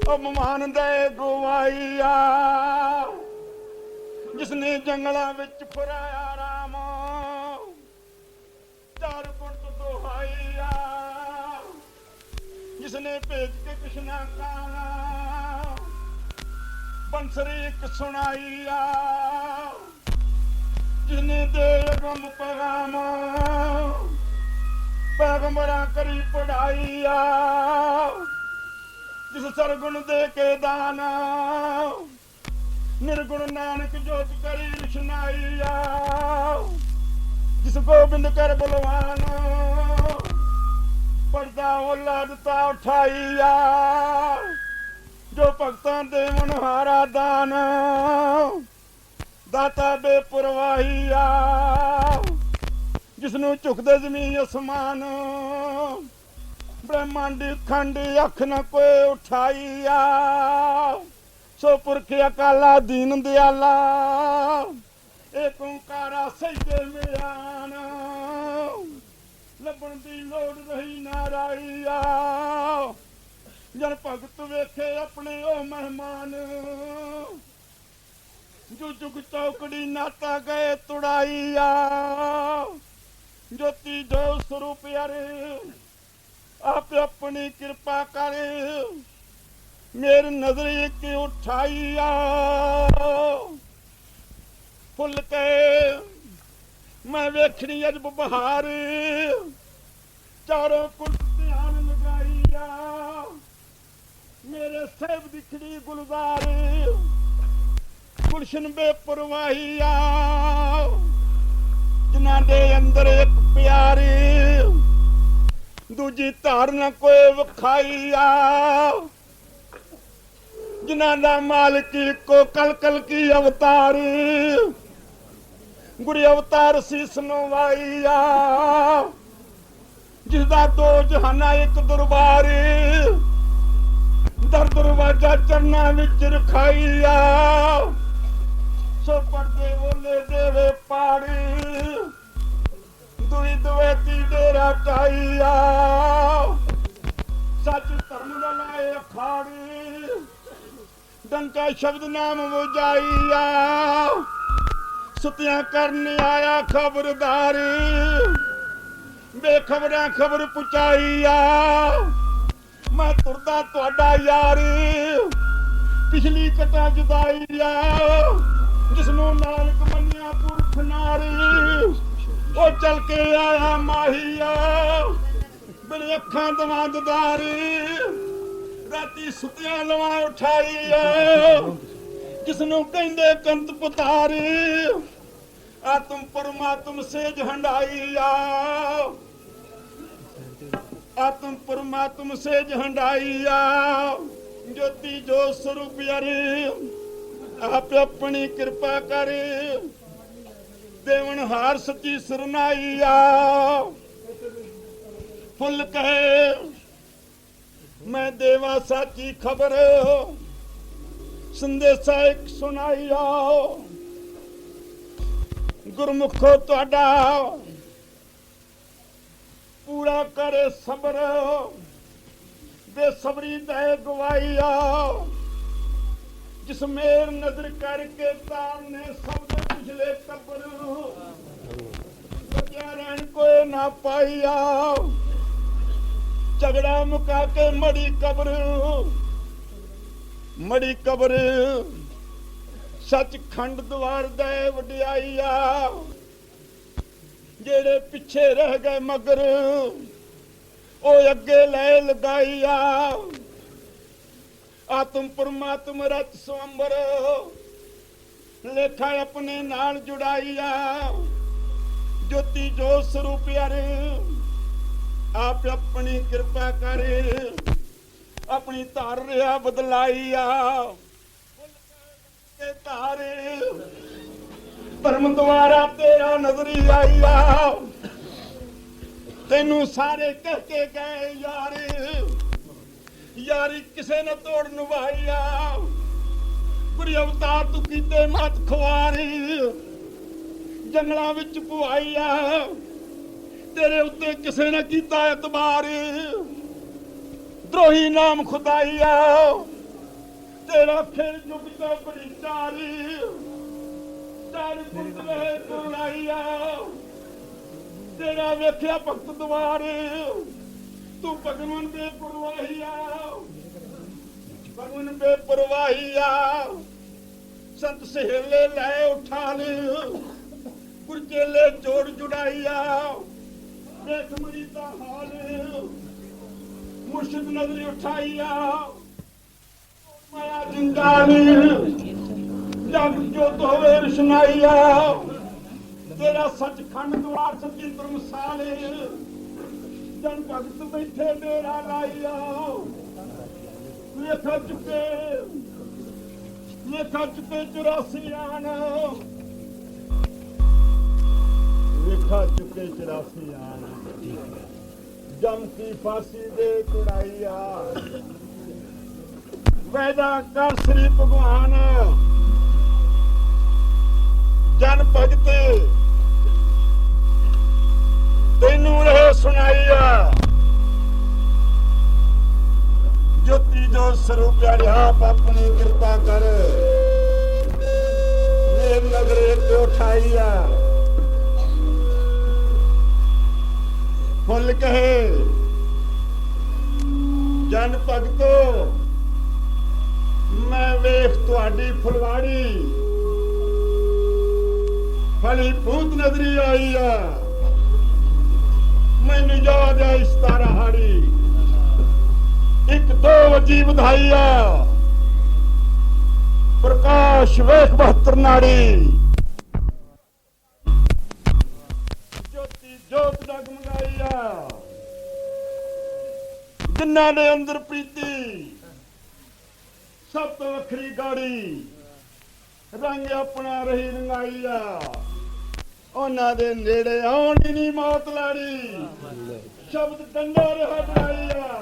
ਅਪਮਾਨ ਦੇ ਗਵਾਈਆ, ਜਿਸ ਜਿਸਨੇ ਜੰਗਲਾਂ ਵਿੱਚ ਫਰਾਇਆ ਰਾਮ, ਚਾਰ ਗੁਣ ਦੁਹਾਈਆ, ਜਿਸਨੇ ਭੇਜ ਕੇ ਕ੍ਰਿਸ਼ਨਾ ਕਾਣਾ, ਬੰਸਰੀ ਇੱਕ ਸੁਣਾਈਆ, ਜਿਸਨੇ ਦੇ ਅਗਮ ਪੈਗਾਮ, ਪੈਗੰਬਰਾਂ ਕਰੀ ਪੜਾਈਆ, ਜਿਸ ਸਰਗੁਣ ਦੇ ਕੇ ਦਾਨ, ਨਿਰਗੁਣ ਨਾਨਕ ਜੋਤ ਕਰੀ ਰੁਸ਼ਨਾਈਆ, ਜਿਸ ਗੋਬਿੰਦ ਕਰ ਬਲਵਾਨ, ਪਰਦਾ ਔਲਾਦ ਤਾ ਉਠਾਈਆ, ਜੋ ਭਗਤਾਂ ਦੇ ਮਨਹਾਰਾ ਦਾਨ, ਦਾਤਾ ਬੇਪਰਵਾਹੀਆ, ਜਿਸਨੂੰ ਝੁਕਦੇ ਜ਼ਮੀਨ ਅਸਮਾਨ, ਬ੍ਰਹਮੰਡ ਖੰਡ ਅੱਖ ਨਾ ਕੋਈ ਉਠਾਈਆ, ਸੋ ਪੁਰਖ ਅਕਾਲਾ ਦੀਨ ਦਿਆਲਾ, ਏਕ ਓੰਕਾਰਾ ਸਜਦੇ ਮਿਆਨ, ਲੱਭਣ ਦੀ ਲੋੜ ਰਹੀ ਨਾਰਾਈਆ, ਜਨ ਭਗਤ ਵੇਖੇ ਆਪਣੇ ਉਹ ਮਹਿਮਾਨ, ਜੋ ਜੁਗ ਚੌਕੜੀ ਨਾਤਾ ਗਏ ਤੁੜਾਈਆ, ਜੋਤੀ ਜੋ ਸਰੂਪ ਯਾਰੇ ਆਪ ਆਪਣੀ ਕਿਰਪਾ ਕਰ, ਮੇਰੀ ਨਜ਼ਰ ਇੱਕ ਉਠਾਈਆ, ਫੁੱਲ ਕੇ ਮੈਂ ਵੇਖਣੀ ਅਜਬ ਬਹਾਰ, ਚਾਰੋਂ ਕੁਲ ਧਿਆਨ ਲਗਾਈਆ, ਮੇਰੇ ਸਾਹਿਬ ਦੀ ਖੜੀ ਗੁਲਜ਼ਾਰ, ਗੁਲਸ਼ਨ ਬੇਪਰਵਾਹੀਆ, ਜਿਨ੍ਹਾਂ ਦੇ ਅੰਦਰ ਇੱਕ ਪਿਆਰੀ, ਦੂਜੀ ਧਾਰ ਨਾ ਕੋਈ ਵਿਖਾਈਆ, ਜਿਨ੍ਹਾਂ ਦਾ ਮਾਲਕ ਇੱਕੋ ਕਲ ਕਲ ਕੀ ਅਵਤਾਰ, ਗੁਰੀ ਅਵਤਾਰ ਸੀਸ ਨਵਾਈਆ, ਜਿਸਦਾ ਦੋ ਜਹਾਨਾ ਇੱਕ ਦਰਬਾਰ, ਦਰ ਦਰਵਾਜ਼ਾ ਚਰਨਾ ਵਿੱਚ ਰਖਾਈਆ, ਸੋ ਪਰਦੇ ਓਲੇ ਦੇਵੇ ਪਾੜੀ, ਦੁਈ ਦਵੇਤੀ ਡੇਰਾ ਟਾਈਆ, ਸੱਚ ਧਰਮ ਦਾ ਲਾਏ ਅਖਾੜੀ, ਡੰਕਾ ਸ਼ਬਦ ਨਾਮ ਵਜਾਈਆ, ਸੁਤਿਆਂ ਕਰਨ ਆਇਆ ਖਬਰਦਾਰ, ਬੇਖਬਰਾਂ ਖਬਰ ਪੁਚਾਈਆ, ਮੈਂ ਤੁਰਦਾ ਤੁਹਾਡਾ ਯਾਰ, ਪਿਛਲੀ ਕਟਾ ਜੁਦਾਈਆ, ਜਿਸਨੂੰ ਨਾਨਕ ਮੰਨਿਆ ਪੁਰਖ ਨਾਰੀ, ਉਹ ਚੱਲ ਕੇ ਆਇਆ ਮਾਹੀਆ, ਬਿਨ ਅੱਖਾਂ ਦਵਾਂਦਦਾਰੀ, ਰਾਤੀ ਸੁੱਤਿਆਂ ਲਵਾ ਉਠਾਈਆ, ਜਿਸਨੂੰ ਕਹਿੰਦੇ ਕੰਤ ਪੁਤਾਰੀ, ਆਤਮ ਪਰਮਾਤਮ ਸੇਜ ਹੰਡਾਈਆ, ਆਤਮ ਪਰਮਾਤਮ ਸੇਜ ਹੰਡਾਈਆ, ਜੋਤੀ ਜੋ ਸਰੂਪ ਯਾਰੀ, ਆਪ ਆਪਣੀ ਕਿਰਪਾ ਕਰੇ, ਦੇਵਨ ਹਾਰ ਸੱਚੀ ਸਰਨਾਈਆ, ਫੁੱਲ ਕਹੇ ਮੈਂ ਦੇਵਾ ਸਾਚੀ ਖਬਰ, ਸੰਦੇਸ਼ਾ ਇੱਕ ਸੁਣਾਈਆ, ਗੁਰਮੁਖੋ ਤੁਹਾਡਾ ਪੂਰਾ ਕਰੇ ਸਬਰ, ਬੇਸਬਰੀ ਦੇ ਗਵਾਈਆ, ਜਿਸ ਮੇਰ ਨਜ਼ਰ ਕਰਕੇ ਤਾਰਨੇ ਸਭ ਦੇ ਪਿਛਲੇ ਕਬਰ, ਬਚਿਆ ਰਹਿਣ ਕੋਈ ਨਾ ਪਾਈਆ, ਝਗੜਾ ਮੁਕਾ ਕੇ ਮੜੀ ਕਬਰ, ਮੜੀ ਕਬਰ, ਸੱਚਖੰਡ ਦਵਾਰ ਦੇ ਵਡਿਆਈਆ, ਜਿਹੜੇ ਪਿੱਛੇ ਰਹਿ ਗਏ ਮਗਰ, ਉਹ ਅੱਗੇ ਲੈ ਲਗਾਈਆ, ਆਤਮ ਪਰਮਾਤਮ ਰਚ ਸਵੰਬਰ, ਲੇਖਾ ਆਪਣੇ ਨਾਲ ਜੁੜਾਈਆ, ਜੋਤੀ ਜੋ ਸਰੂਪ ਯਾਰੇ, ਆਪ ਆਪਣੀ ਕਿਰਪਾ ਕਰੇ, ਆਪਣੀ ਧਾਰ ਰਿਹਾ ਬਦਲਾਈਆ, ਤਾਰੇ ਧਰਮ ਦੁਆਰਾ ਤੇਰਾ ਨਜ਼ਰੀ ਆਈਆ, ਤੈਨੂੰ ਸਾਰੇ ਕਹਿ ਕੇ ਗਏ ਯਾਰੇ, ਯਾਰੀ ਕਿਸੇ ਨੇ ਤੋੜ ਨਿਭਾਈਆ, ਗੁਰੀ ਅਵਤਾਰ ਤੂੰ ਕੀਤੇ ਮਤ ਖਵਾਰੀ, ਜੰਗਲਾਂ ਵਿੱਚ ਪੁਆਈਆ, ਤੇਰੇ ਉੱਤੇ ਕਿਸੇ ਨੇ ਕੀਤਾ ਇਤਬਾਰ, द्रोही नाम खुदाइया तेरा फिर जुग तो बड़ी चारी ਚਾਰ ਕੁੰਡਲੇ ਕੁਲਾਈਆ ਤੇਰਾ ਵੇਖਿਆ ਭਗਤ ਦਵਾਰ ਤੂੰ ਭਗਵਾਨ ਬੇਪਰਵਾਹੀਆ ਭਗਵਾਨ ਬੇਪਰਵਾਹੀਆ ਸੰਤ ਸਹੇਲੇ ਲੈ ਉਠਾ ਲੈ ਗੁਰਚੇਲੇ ਜੋੜ ਜੁੜਾਈਆ ਵੇਖ ਮਰੀ ਦਾ ਹਾਲ ਮੁਰਸ਼ਿਦ ਨਜ਼ਰ ਉਠਾਈਆ ਮਾਇਆ ਜਿੰਦਾਨੀ ਜਗ ਜੋਤ ਹੋਵੇ ਰਸ਼ਨਾਈਆ ਤੇਰਾ ਸੱਚਖੰਡ ਦਵਾਰ ਸੱਚੀ ਧਰਮਸਾਲੇ ਜਨ ਭਗਤ ਬੈਠੇ ਡੇਰਾ ਲਾਈਆ ਵੇਖ ਚੁੱਕੇ 84 ਆਨ ਵੇਖਾ ਚੁੱਕੇ 84 ਆਨ ਜਮ ਕੀ ਫਾਂਸੀ ਦੇ ਚੜਾਈਆ ਵੈਦਾ ਕਰ ਸ੍ਰੀ ਭਗਵਾਨ ਜਨ ਭਗਤ ਤੈਨੂੰ ਰਹੇ ਸੁਣਾਈਆ ਜੋਤੀ ਜੋ ਸਰੂਪ ਪਿਆਰੇ ਆਪ ਆਪਣੀ ਕਿਰਪਾ ਕਰ ਮੇਰ ਨਗਰੇ ਤੇ ਉਠਾਈਆ ਫੁੱਲ ਕਹੇ ਜਨ ਭਗਤੋ ਮੈਂ ਵੇਖ ਤੁਹਾਡੀ ਫੁਲਵਾੜੀ ਫਲੀ ਭੂਤ ਨਜ਼ਰੀ ਆਈ ਆ ਮੈਨੂੰ ਯਾਦ ਆ ਇਸ ਤਾਰਾਹਾੜੀ ਇੱਕ ਦੋ ਵਜੀ ਵਧਾਈ ਆ ਪ੍ਰਕਾਸ਼ ਵੇਖ 72 ਨਾੜੀ ਜੋਤੀ ਜੋਤ ਜਗਮਗਾਈ ਆ ਜਿਨ੍ਹਾਂ ਦੇ ਅੰਦਰ ਪ੍ਰੀਤੀ ਸਭ ਤੋਂ ਵੱਖਰੀ ਗਾੜੀ ਰੰਗ ਆਪਣਾ ਰਹੀ ਰੰਗਾਈ ਆ ਉਹਨਾਂ ਦੇ ਨੇੜੇ ਆਉਣ ਦੀ ਨਹੀਂ ਮੌਤ ਲਾੜੀ ਸ਼ਬਦ ਡੰਡਾ ਰਿਹਾ ਬਣਾਈ ਆ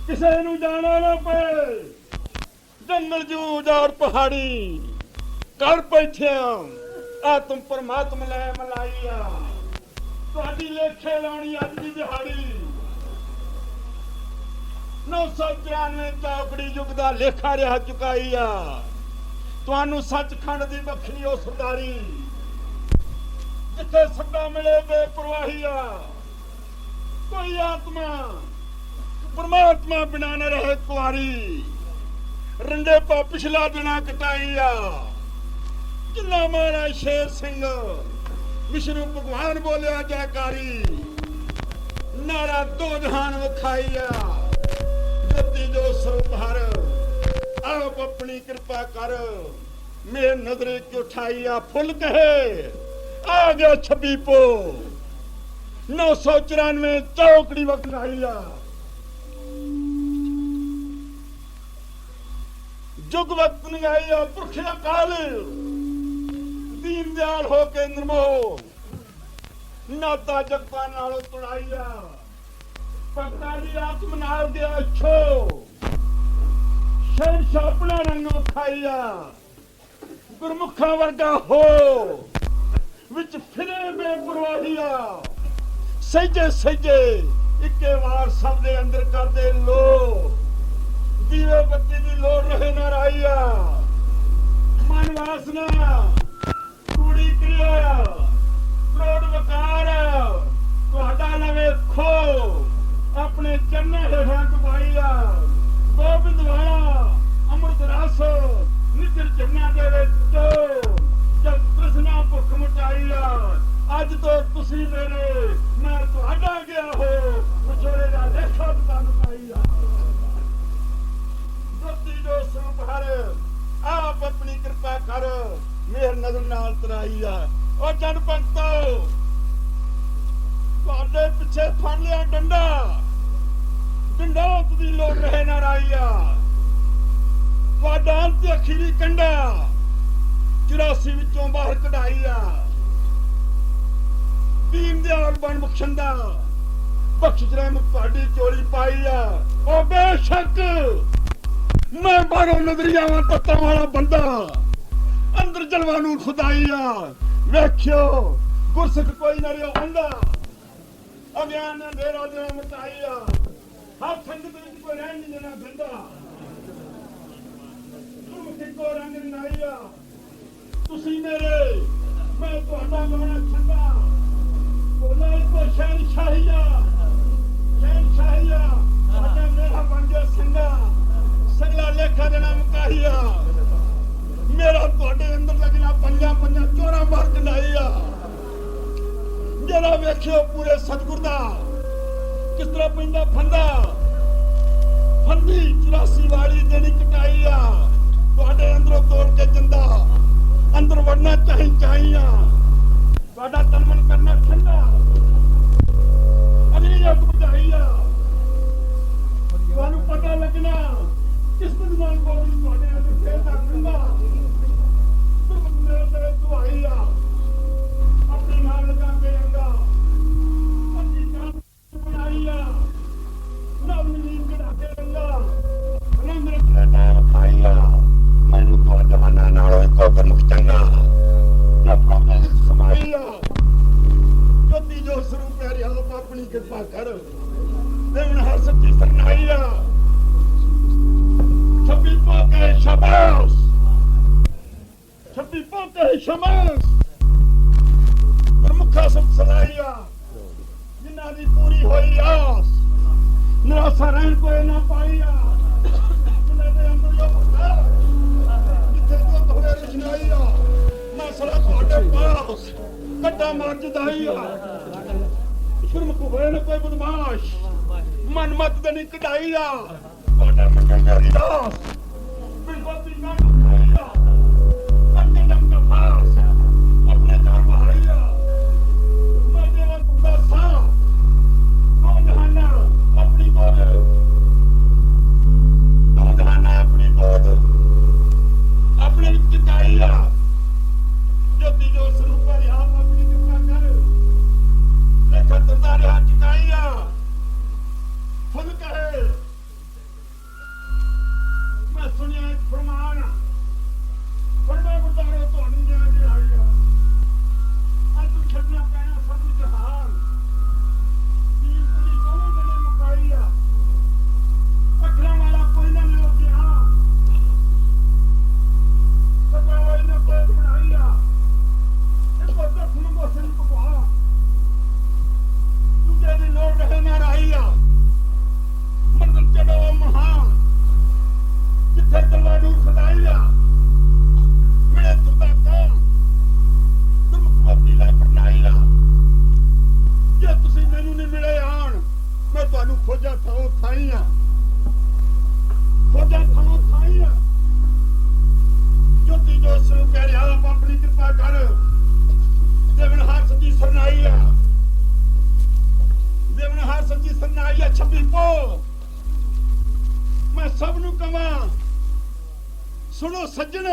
ਕਿਸੇ ਨੂੰ ਜਾਣਾ ਨਾ ਪਏ ਜੰਗਲ ਜੂ ਜਾੜ ਪਹਾੜੀ ਕਰ ਬੈਠਿਆ ਆਤਮ ਪਰਮਾਤਮ ਲੈ ਮਲਾਈਆ ਤੁਹਾਡੀ ਲੇਖੇ ਲਾਉਣੀ ਅੱਜ ਦੀ ਦਿਹਾੜੀ 994 ਚੌਕੜੀ ਯੁੱਗ ਦਾ ਲੇਖਾ ਰਿਹਾ ਚੁਕਾਈ ਆ ਤੁਹਾਨੂੰ ਸੱਚਖੰਡ ਦੀ ਬਖਸ਼ੀ ਉਹ ਸਰਦਾਰੀ ਜਿੱਥੇ ਸੱਦਾ ਮਿਲੇ ਬੇਪਰਵਾਹੀ ਆ ਕੋਈ ਆਤਮਾ ਪਰਮਾਤਮਾ ਬਿਨਾਂ ਨਾ ਰਹੇ ਕੁਆਰੀ ਰੰਡੇ ਪਾ ਪਿਛਲਾ ਦਿਨਾ ਕਟਾਈ ਆ ਜਿੰਨਾ ਮਹਾਰਾਜ ਸ਼ੇਰ ਸਿੰਘ ਵਿਸ਼ਨੂੰ ਭਗਵਾਨ ਬੋਲਿਆ ਜੈਕਾਰੀ ਨਾਰਾ ਦੋ ਜਹਾਨ ਵਿਖਾਈ ਆ ਜੋਤੀ ਜੋ ਸਰੂਪ ਹਰ ਆਪ ਆਪਣੀ ਕਿਰਪਾ ਕਰ ਮੇਰ ਨਜ਼ਰੇ ਕਿ ਉਠਾਈ ਆ ਫੁੱਲ ਕਹੇ ਆ ਗਿਆ 26 ਪੋ 994 ਚੌਕੜੀ ਵਕਤ ਆਈ ਆ ਜੁਗ ਵਕਤ ਨਹੀਂ ਆਈ ਆ ਪੁਰਖ ਅਕਾਲ ਦੀਨ ਦਿਆਲ ਹੋ ਕੇ ਨਿਰਮੋਹ ਨਾਤਾ ਜਗਤਾਂ ਨਾਲੋਂ ਤੁੜਾਈ ਆ ਭਗਤਾਂ ਦੀ ਆਤਮ ਨਾਲ ਗਿਆ ਛੋ ਸ਼ਹਿਰ ਆਪਣਾ ਰੰਗ ਵਿਖਾਈਆ ਗੁਰਮੁਖਾਂ ਵਰਗਾ ਹੋ ਵਿੱਚ ਫਿਰੇ ਬੇਪਰਵਾਹੀਆ ਸਹਿਜੇ ਸਹਿਜੇ ਇੱਕੇ ਵਾਰ ਸਭ ਦੇ ਅੰਦਰ ਕਰਦੇ ਲੋ ਦੀਵੇ ਬੱਤੀ ਦੀ ਲੋੜ ਰਹੇ ਨਾ ਰਾਈਆ ਮਨ ਵਾਸਨਾ ਕੂੜੀ ਕਰਿਆ ਲੋੜ ਵਕਾਰ ਤੁਹਾਡਾ ਲਵੇ ਖੋ ਆਪਣੇ ਚੰਨੇ ਹੇਠਾਂ ਕਮਾਈਆ ਗੋਬਿੰਦ ਵਾਲਾ ਅੰਮ੍ਰਿਤ ਰਸ ਨਿਜਰ ਚੰਨਾ ਦੇ ਵਿੱਚ ਜਦ ਕ੍ਰਿਸ਼ਨਾ ਭੁੱਖ ਮਟਾਈਆ ਅੱਜ ਤੋਂ ਤੁਸੀਂ ਮੇਰੇ ਮੈਂ ਤੁਹਾਡਾ ਗਿਆ ਹੋ ਵਿਛੋੜੇ ਦਾ ਲੇਖਾ ਤੁਹਾਨੂੰ ਪਾਈਆ ਜੋਤੀ ਜੋ ਸਰੂਪ ਹਰ ਆਪ ਆਪਣੀ ਕਿਰਪਾ ਕਰ ਮੇਰ ਨਜ਼ਰ ਨਾਲ ਤਰਾਈਆ ਉਹ ਜਨ ਭਗਤੋ ਤੁਹਾਡੇ ਪਿੱਛੇ ਫੜ ਲਿਆ ਡੰਡਾ ਡੰਡੋਤ ਦੀ ਲੋੜ ਰਹੇ ਨਾ ਰਾਈਆ ਤੁਹਾਡਾ ਅੰਤ ਅਖੀਰੀ ਕੰਡਾ 84 ਵਿੱਚੋਂ ਬਾਹਰ ਕਢਾਈਆ ਦੀਨ ਦਿਆਲ ਬਣ ਬਖਸ਼ੰਦਾ ਬਖਸ਼ ਰਹਿਮਤ ਤੁਹਾਡੀ ਚੋਲੀ ਪਾਈਆ ਉਹ ਬੇਸ਼ੱਕ ਮੈਂ ਬਾਹਰੋਂ ਨਜ਼ਰੀ ਆਵਾਂ ਤੱਤਾਂ ਵਾਲਾ ਬੰਦਾ ਅੰਦਰ ਜਲਵਾ ਨੂੰ ਖੁਦਾਈਆ ਵੇਖਿਓ ਗੁਰਸਿੱਖ ਕੋਈ ਨਾ ਰਿਹਾ ਹੁੰਦਾ ਅਗਿਆਨ ਅੰਧੇਰਾ ਦੇ ਮਟਾਈਆ ਹਰ ਸੰਗਤ ਵਿੱਚ ਕੋਈ ਰਹਿਣ ਨਹੀਂ ਦੇਣਾ ਬੰਦਾ ਤੂੰ ਕਿੱਕੋ ਰੰਗ ਨਾਈਆ ਤੁਸੀਂ ਮੇਰੇ ਮੈਂ ਤੁਹਾਡਾ ਗਾਣਾ ਛੱਡਾ ਬੋਲਾ ਇੱਕੋ ਸ਼ਹਿਨਸ਼ਾਹੀਆ ਤੁਹਾਡਾ ਮੇਰਾ ਬਣ ਗਿਆ ਸੰਗਾ ਸਗਲਾ ਲੇਖਾ ਦੇਣਾ ਮੁਕਾਹੀਆ ਮੇਰਾ ਤੁਹਾਡੇ ਅੰਦਰ ਲੱਗਣਾ ਪੰਜਾਂ ਚੋਰਾਂ ਮਾਰ ਕਢਾਈਆ ਜਿਹੜਾ ਵੇਖਿਓ ਪੂਰੇ ਸਤਿਗੁਰ ਦਾ ਕਿਸ ਤਰ੍ਹਾਂ ਪੈਂਦਾ ਫੰਦੀ 84 ਵਾਲੀ ਜਿਹੜੀ ਕਟਾਈਆ ਤੁਹਾਡੇ ਅੰਦਰੋਂ ਤੋੜ ਕੇ ਜਿੰਦਾ ਅੰਦਰ ਵੜਨਾ ਚਾਹੀਆ ਤੁਹਾਡਾ ਤਨਮਨ ਕਰਨਾ ਠੰਡਾ ਅਗਲੀ ਜੱਟ ਬਚਾਈਆ ਤੁਹਾਨੂੰ ਪਤਾ ਲੱਗਣਾ ਕਿਸ ਤਰ੍ਹਾਂ ਨਾਲ ਬੋਲੀ ਤੁਹਾਡੇ ਅੰਦਰ ਫੇਰ ਦਾ ਠੰਡਾ ਤੁਮ ਮੇਰੇ ਤੇ ਦੁਆਈਆ ਆਪਣੇ ਨਾਲ ਲਗਾ ਕੇ ਰੰਗਾ ਅੱਜੀ ਜਾਨ ਬਣਾਈਆ ਨਵ ਨੀਂਦ ਕਢਾ ਕੇ ਰੰਗਾ ਰੰਗ ਨਾਮ ਖਾਈਆ ਮੈਨੂੰ ਤੋਂ ਜਮਾਨਾ ਨਾਲੋਂ ਇੱਕੋ ਪ੍ਰਮੁਖ ਚੰਗਾ ਨਾ ਪ੍ਰੋਬਲਮ ਸਮਾਈ ਜੋਤੀ ਜੋ ਸਰੂਪ ਪਿਆਰਿਆ ਆਪਣੀ ਕਿਰਪਾ ਕਰ ਤੇ ਹੁਣ ਹਰ ਸੱਚੀ ਸਰਨਾਈਆ ਛੱਬੀ ਪਾਕੇ ਸ਼ਮਾਸ ਪ੍ਰਮੁਖਾ ਸਭ ਸਲਾਈਆ ਜਿਨ੍ਹਾਂ ਦੀ ਪੂਰੀ ਹੋਈ ਆਸ ਨਿਰਾਸ਼ਾ ਰਹਿਣ ਕੋਈ ਨਾ ਪਾਈਆ ਜਿਨ੍ਹਾਂ ਦੇ ਅੰਦਰ ਜੋ ਹੁੰਦਾ ਜਿੱਥੇ ਜੋ ਹੋਵੇ ਰਚਨਾਈਆ ਮਸਲਾ ਤੁਹਾਡੇ ਪਾਸ ਕੱਟਾ ਮਾਰ ਜਦਾਈਆ ਸ਼ਰਮ ਕੋ ਹੋਏ ਨਾ ਕੋਈ ਬਦਮਾਸ਼ ਮਨ ਮਤ ਦੇ ਨਹੀਂ ਕਢਾਈਆ ਤੁਹਾਡਾ ਮੰਗਲ ਜਾਰੀ ਦਾਸ ਬਿਲਕੁਲ ਨਾ ਕਢਾਈਆ ਕੰਨੇ ਦਮ ਦਾ ਫਾਸ ਆਪਣੇ ਦਰ ਬਹਾਈਆ ਮੈਂ ਦੇਵਾਂ ਤੁੰਦਾ ਸਾਂ ਕੌਣ ਜਹਾਨਾ ਆਪਣੀ ਗੋਦ ਆਪਣੀ ਗੋਦ ਆਪਣੇ ਵਿੱਚ ਚਕਾਈਆ ਜੋਤੀ ਜੋ ਸਰੂਪ ਰਿਹਾ ਆਪਣੀ ਕਿਰਪਾ ਕਰ ਲੇਖਾ ਤੁੰਦਾ ਰਿਹਾ ਚਕਾਈਆ ਫੁੱਲ ਕਹੇ ਮੈਂ ਸੁਣਿਆ ਇੱਕ ਫਰਮਾਨ ਫਰਮਾ ਗੁਰਦਾਰੇ ਤੁਹਾਨੂੰ ਜਾਣ ਦੇ ਆਈਆ ਅੱਜ ਛੱਡਣਾ ਪੈਣਾ ਸਭ ਜਹਾਨ ਦੀਨ ਕੁਲੀ ਦੋਵੇਂ ਜਣੇ ਮੁਕਾਈਆ ਅੱਖਰਾਂ ਵਾਲਾ ਕੋਈ ਨਾ ਲਿਓ ਧਿਆਨ ਸਭਾ ਵਾਲੀ ਨਾ ਕੋਈ ਬਣਾਈਆ ਇਹ ਕੋਤਾ ਸੁਣੋ ਸਿੰਘ ਭਗਵਾ ਤੁਝੇ ਦੀ ਲੋੜ ਰਹੇ ਨਾ ਰਾਈਆ ਮੰਦਰ ਚੜੋ ਮਹਾਨ ਜਿੱਥੇ ਤਲਵਾਰ ਨੂੰ ਸਦਾਈਆ ਮੇਰੇ ਤੁਰਦਾ ਕਾਂ ਤੁਮ ਆਪਣੀ ਲੈ ਪਰਨਾਈਆ ਜੇ ਤੁਸੀਂ ਮੈਨੂੰ ਨਹੀਂ ਮਿਲੇ ਆਣ ਮੈਂ ਤੁਹਾਨੂੰ ਖੋਜਾਂ ਥਾਈਆਂ ਜੋਤੀ ਜੋ ਸਰੂਪ ਕਹਿ ਰਿਹਾ ਆਪ ਆਪਣੀ ਕਿਰਪਾ ਕਰ ਦੇਵਨ ਹਾਰ ਸੱਚੀ ਸਰਨਾਈਆ ਛੱਬੀ ਪੋ ਮੈਂ ਸਭ ਨੂੰ ਕਵਾਂ ਸੁਣੋ ਸੱਜਣ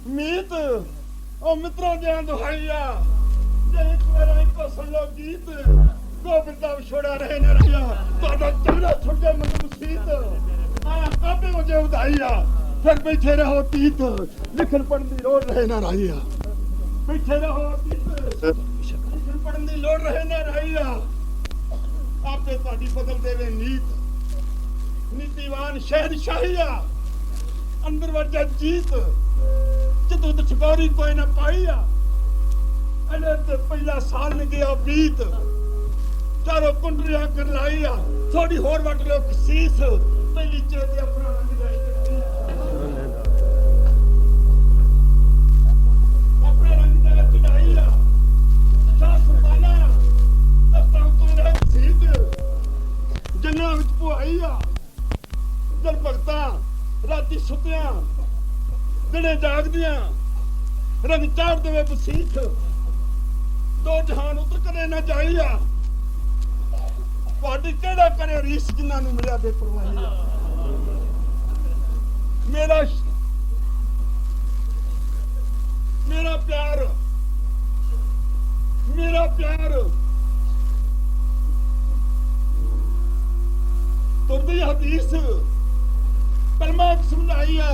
ਮੀਤ ਉਹ ਮਿੱਤਰੋਂ ਦੇ ਦੁਹਾਈਆ ਜੇ ਇੱਕ ਵਾਰ ਇੱਕੋ ਸੁਣ ਲੋ ਗੀਤ ਗੋਬਿੰਦ ਦਾ ਵਿਛੋੜਾ ਰਹੇ ਨਾ ਰਿਹਾ ਤੁਹਾਡਾ ਚਿਹਰਾ ਛੁੱਟੇ ਮਨ ਮੁਸੀਤ ਆਇਆ ਕਾਬੇ ਵਜੇ ਉਦਾਈਆ ਫਿਰ ਬੈਠੇ ਰਹੋ ਤੀਤ ਲਿਖਣ ਪੜਨ ਦੀ ਲੋੜ ਰਹੇ ਨਾ ਰਾਈਆ ਬੈਠੇ ਰਹੋ ਤੀਤ ਲਿਖਣ ਪੜਨ ਦੀ ਲੋੜ ਰਹੇ ਨਾ ਰਾਈਆ ਆਪੇ ਤੁਹਾਡੀ ਬਦਲ ਦੇਵੇ ਨੀਤੀਵਾਨ ਸ਼ਹਿਨਸ਼ਾਹੀਆ ਅੰਦਰ ਵਰਜਾ ਜੀਤ ਜਦੋਂ ਤੇ ਛਕੌਰੀ ਕੋਈ ਨਾ ਪਾਈਆ ਅਲੇ ਤੇ ਪਹਿਲਾ ਸਾਲ ਨਿਗਿਆ ਬੀਤ ਚਾਰੋ ਕੁੰਡਲੀਆਂ ਕਰ ਲਾਈਆ ਥੋੜੀ ਹੋਰ ਵੱਟ ਲਿਓ ਕਸੀਸ ਪਹਿਲੀ ਚੇਤੇ ਆਪਣਾ ਰੰਗ ਜਾਈ ਆਪਣੇ ਰੰਗ ਦੇ ਚੜਾਈਆ ਸ਼ਾਹ ਸੁਲਤਾਨਾ ਦਸਤਾਂ ਤੋਂ ਰਹਿ ਸੀਤ ਜੰਗਲਾਂ ਵਿੱਚ ਪੁਆਈਆ ਜਲ ਭਗਤਾਂ ਰਾਤੀ ਸੁੱਤਿਆਂ ਦਿਨੇ ਜਾਗਦਿਆਂ ਰੰਗ ਚਾੜ ਦੇਵੇ ਬਸੀਖ ਦੋ ਜਹਾਨ ਉਤਰ ਕਰੇ ਨਾ ਜਾਈਆ ਤੁਹਾਡੀ ਕਿਹੜਾ ਕਰੇ ਰੀਸ ਜਿਨ੍ਹਾਂ ਨੂੰ ਮਿਲਿਆ ਬੇਪਰਵਾਹੀਆ ਮੇਰਾ ਪਿਆਰ ਤੁਰਦੀ ਹਦੀਸ ਕਲਮਾ ਸਮਝਾਈਆ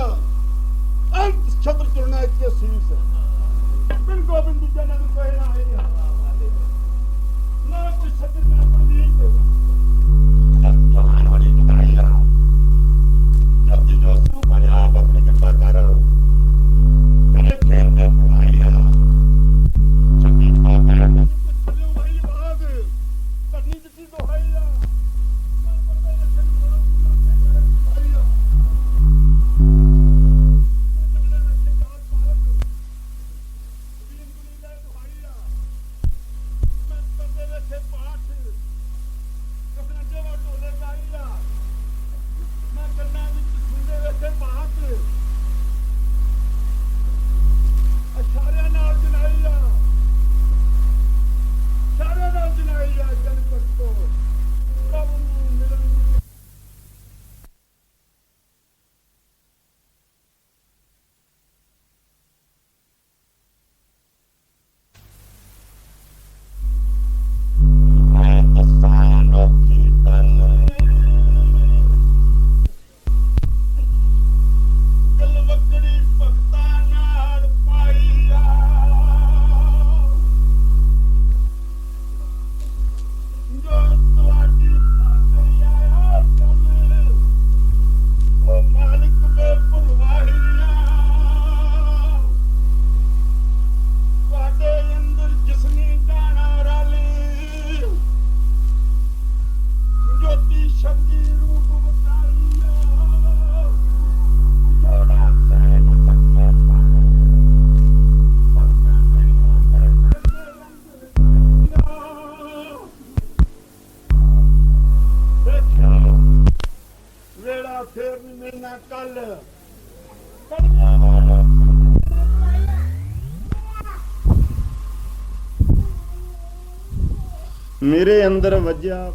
ਅੰਤ ਛਤਰ ਤੁਰਨਾ ਇੱਕ ਸੀਸ ਬਿਨ ਗੋਬਿੰਦ ਦੂਜਾ ਨਾ ਕੋਈ ਨਾ ਆਈਆ ਨਾ ਕੋਈ ਸੱਜਣ ਨਾ ਪੰਡੀਤ ਜਹਾਨ ਵਾਲੀ ਕਟਾਈਆ ਜਬ ਜੀ ਜੋ ਸਰੂਪ ਆਪ ਆਪਣੀ ਕਿਰਪਾ ਕਰ ਮੇਰੇ ਖੇਮ ਦੇ ਕੱਲ ਮੇਰੇ ਅੰਦਰ ਵੱਜਿਆ